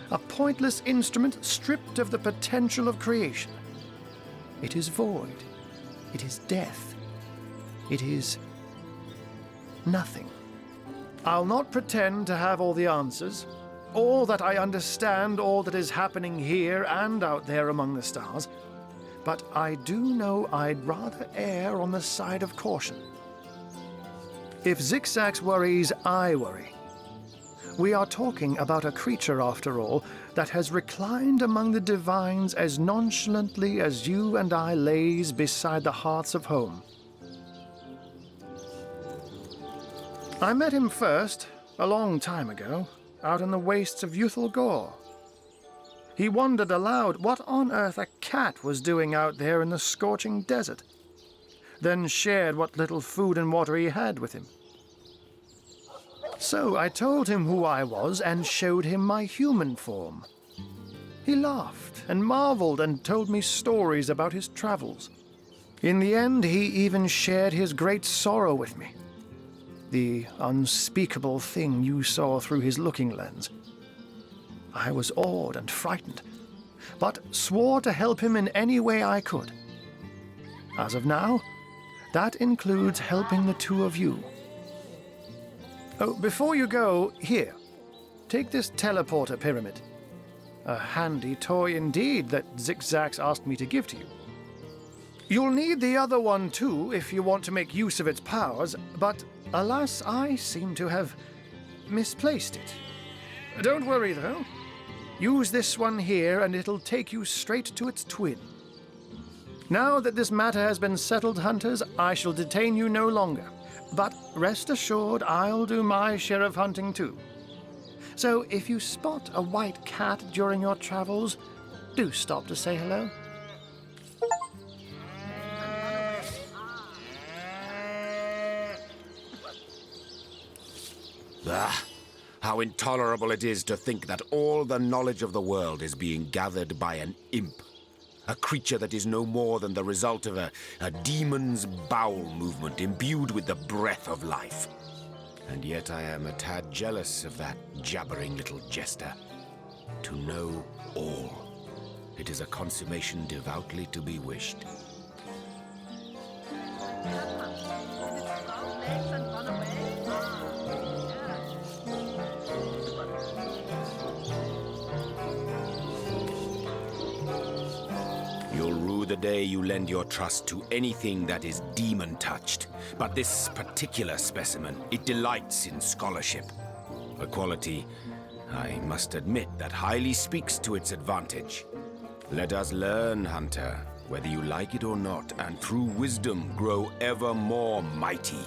A pointless instrument stripped of the potential of creation. It is void. It is death. It is nothing. I'll not pretend to have all the answers, or that I understand all that is happening here and out there among the stars, but I do know I'd rather err on the side of caution. If Zigzags worries, I worry. We are talking about a creature, after all, that has reclined among the divines as nonchalantly as you and I laze beside the hearths of home. I met him first, a long time ago, out in the wastes of Youthful Gore. He wondered aloud what on earth a cat was doing out there in the scorching desert, then shared what little food and water he had with him. So I told him who I was and showed him my human form. He laughed and marveled and told me stories about his travels. In the end, he even shared his great sorrow with me. The unspeakable thing you saw through his looking lens. I was awed and frightened, but swore to help him in any way I could. As of now, that includes helping the two of you. Oh, before you go, here, take this teleporter pyramid. A handy toy indeed that Zigzags asked me to give to you. You'll need the other one too if you want to make use of its powers, but alas, I seem to have misplaced it. Don't worry though. Use this one here and it'll take you straight to its twin. Now that this matter has been settled, hunters, I shall detain you no longer. But rest assured, I'll do my share of hunting too. So if you spot a white cat during your travels, do stop to say hello. Ah, how intolerable it is to think that all the knowledge of the world is being gathered by an imp. A creature that is no more than the result of a demon's bowel movement imbued with the breath of life. And yet I am a tad jealous of that jabbering little jester. To know all. It is a consummation devoutly to be wished. You'll rue the day you lend your trust to anything that is demon-touched. But this particular specimen, it delights in scholarship. A quality, I must admit, that highly speaks to its advantage. Let us learn, Hunter, whether you like it or not, and through wisdom grow ever more mighty.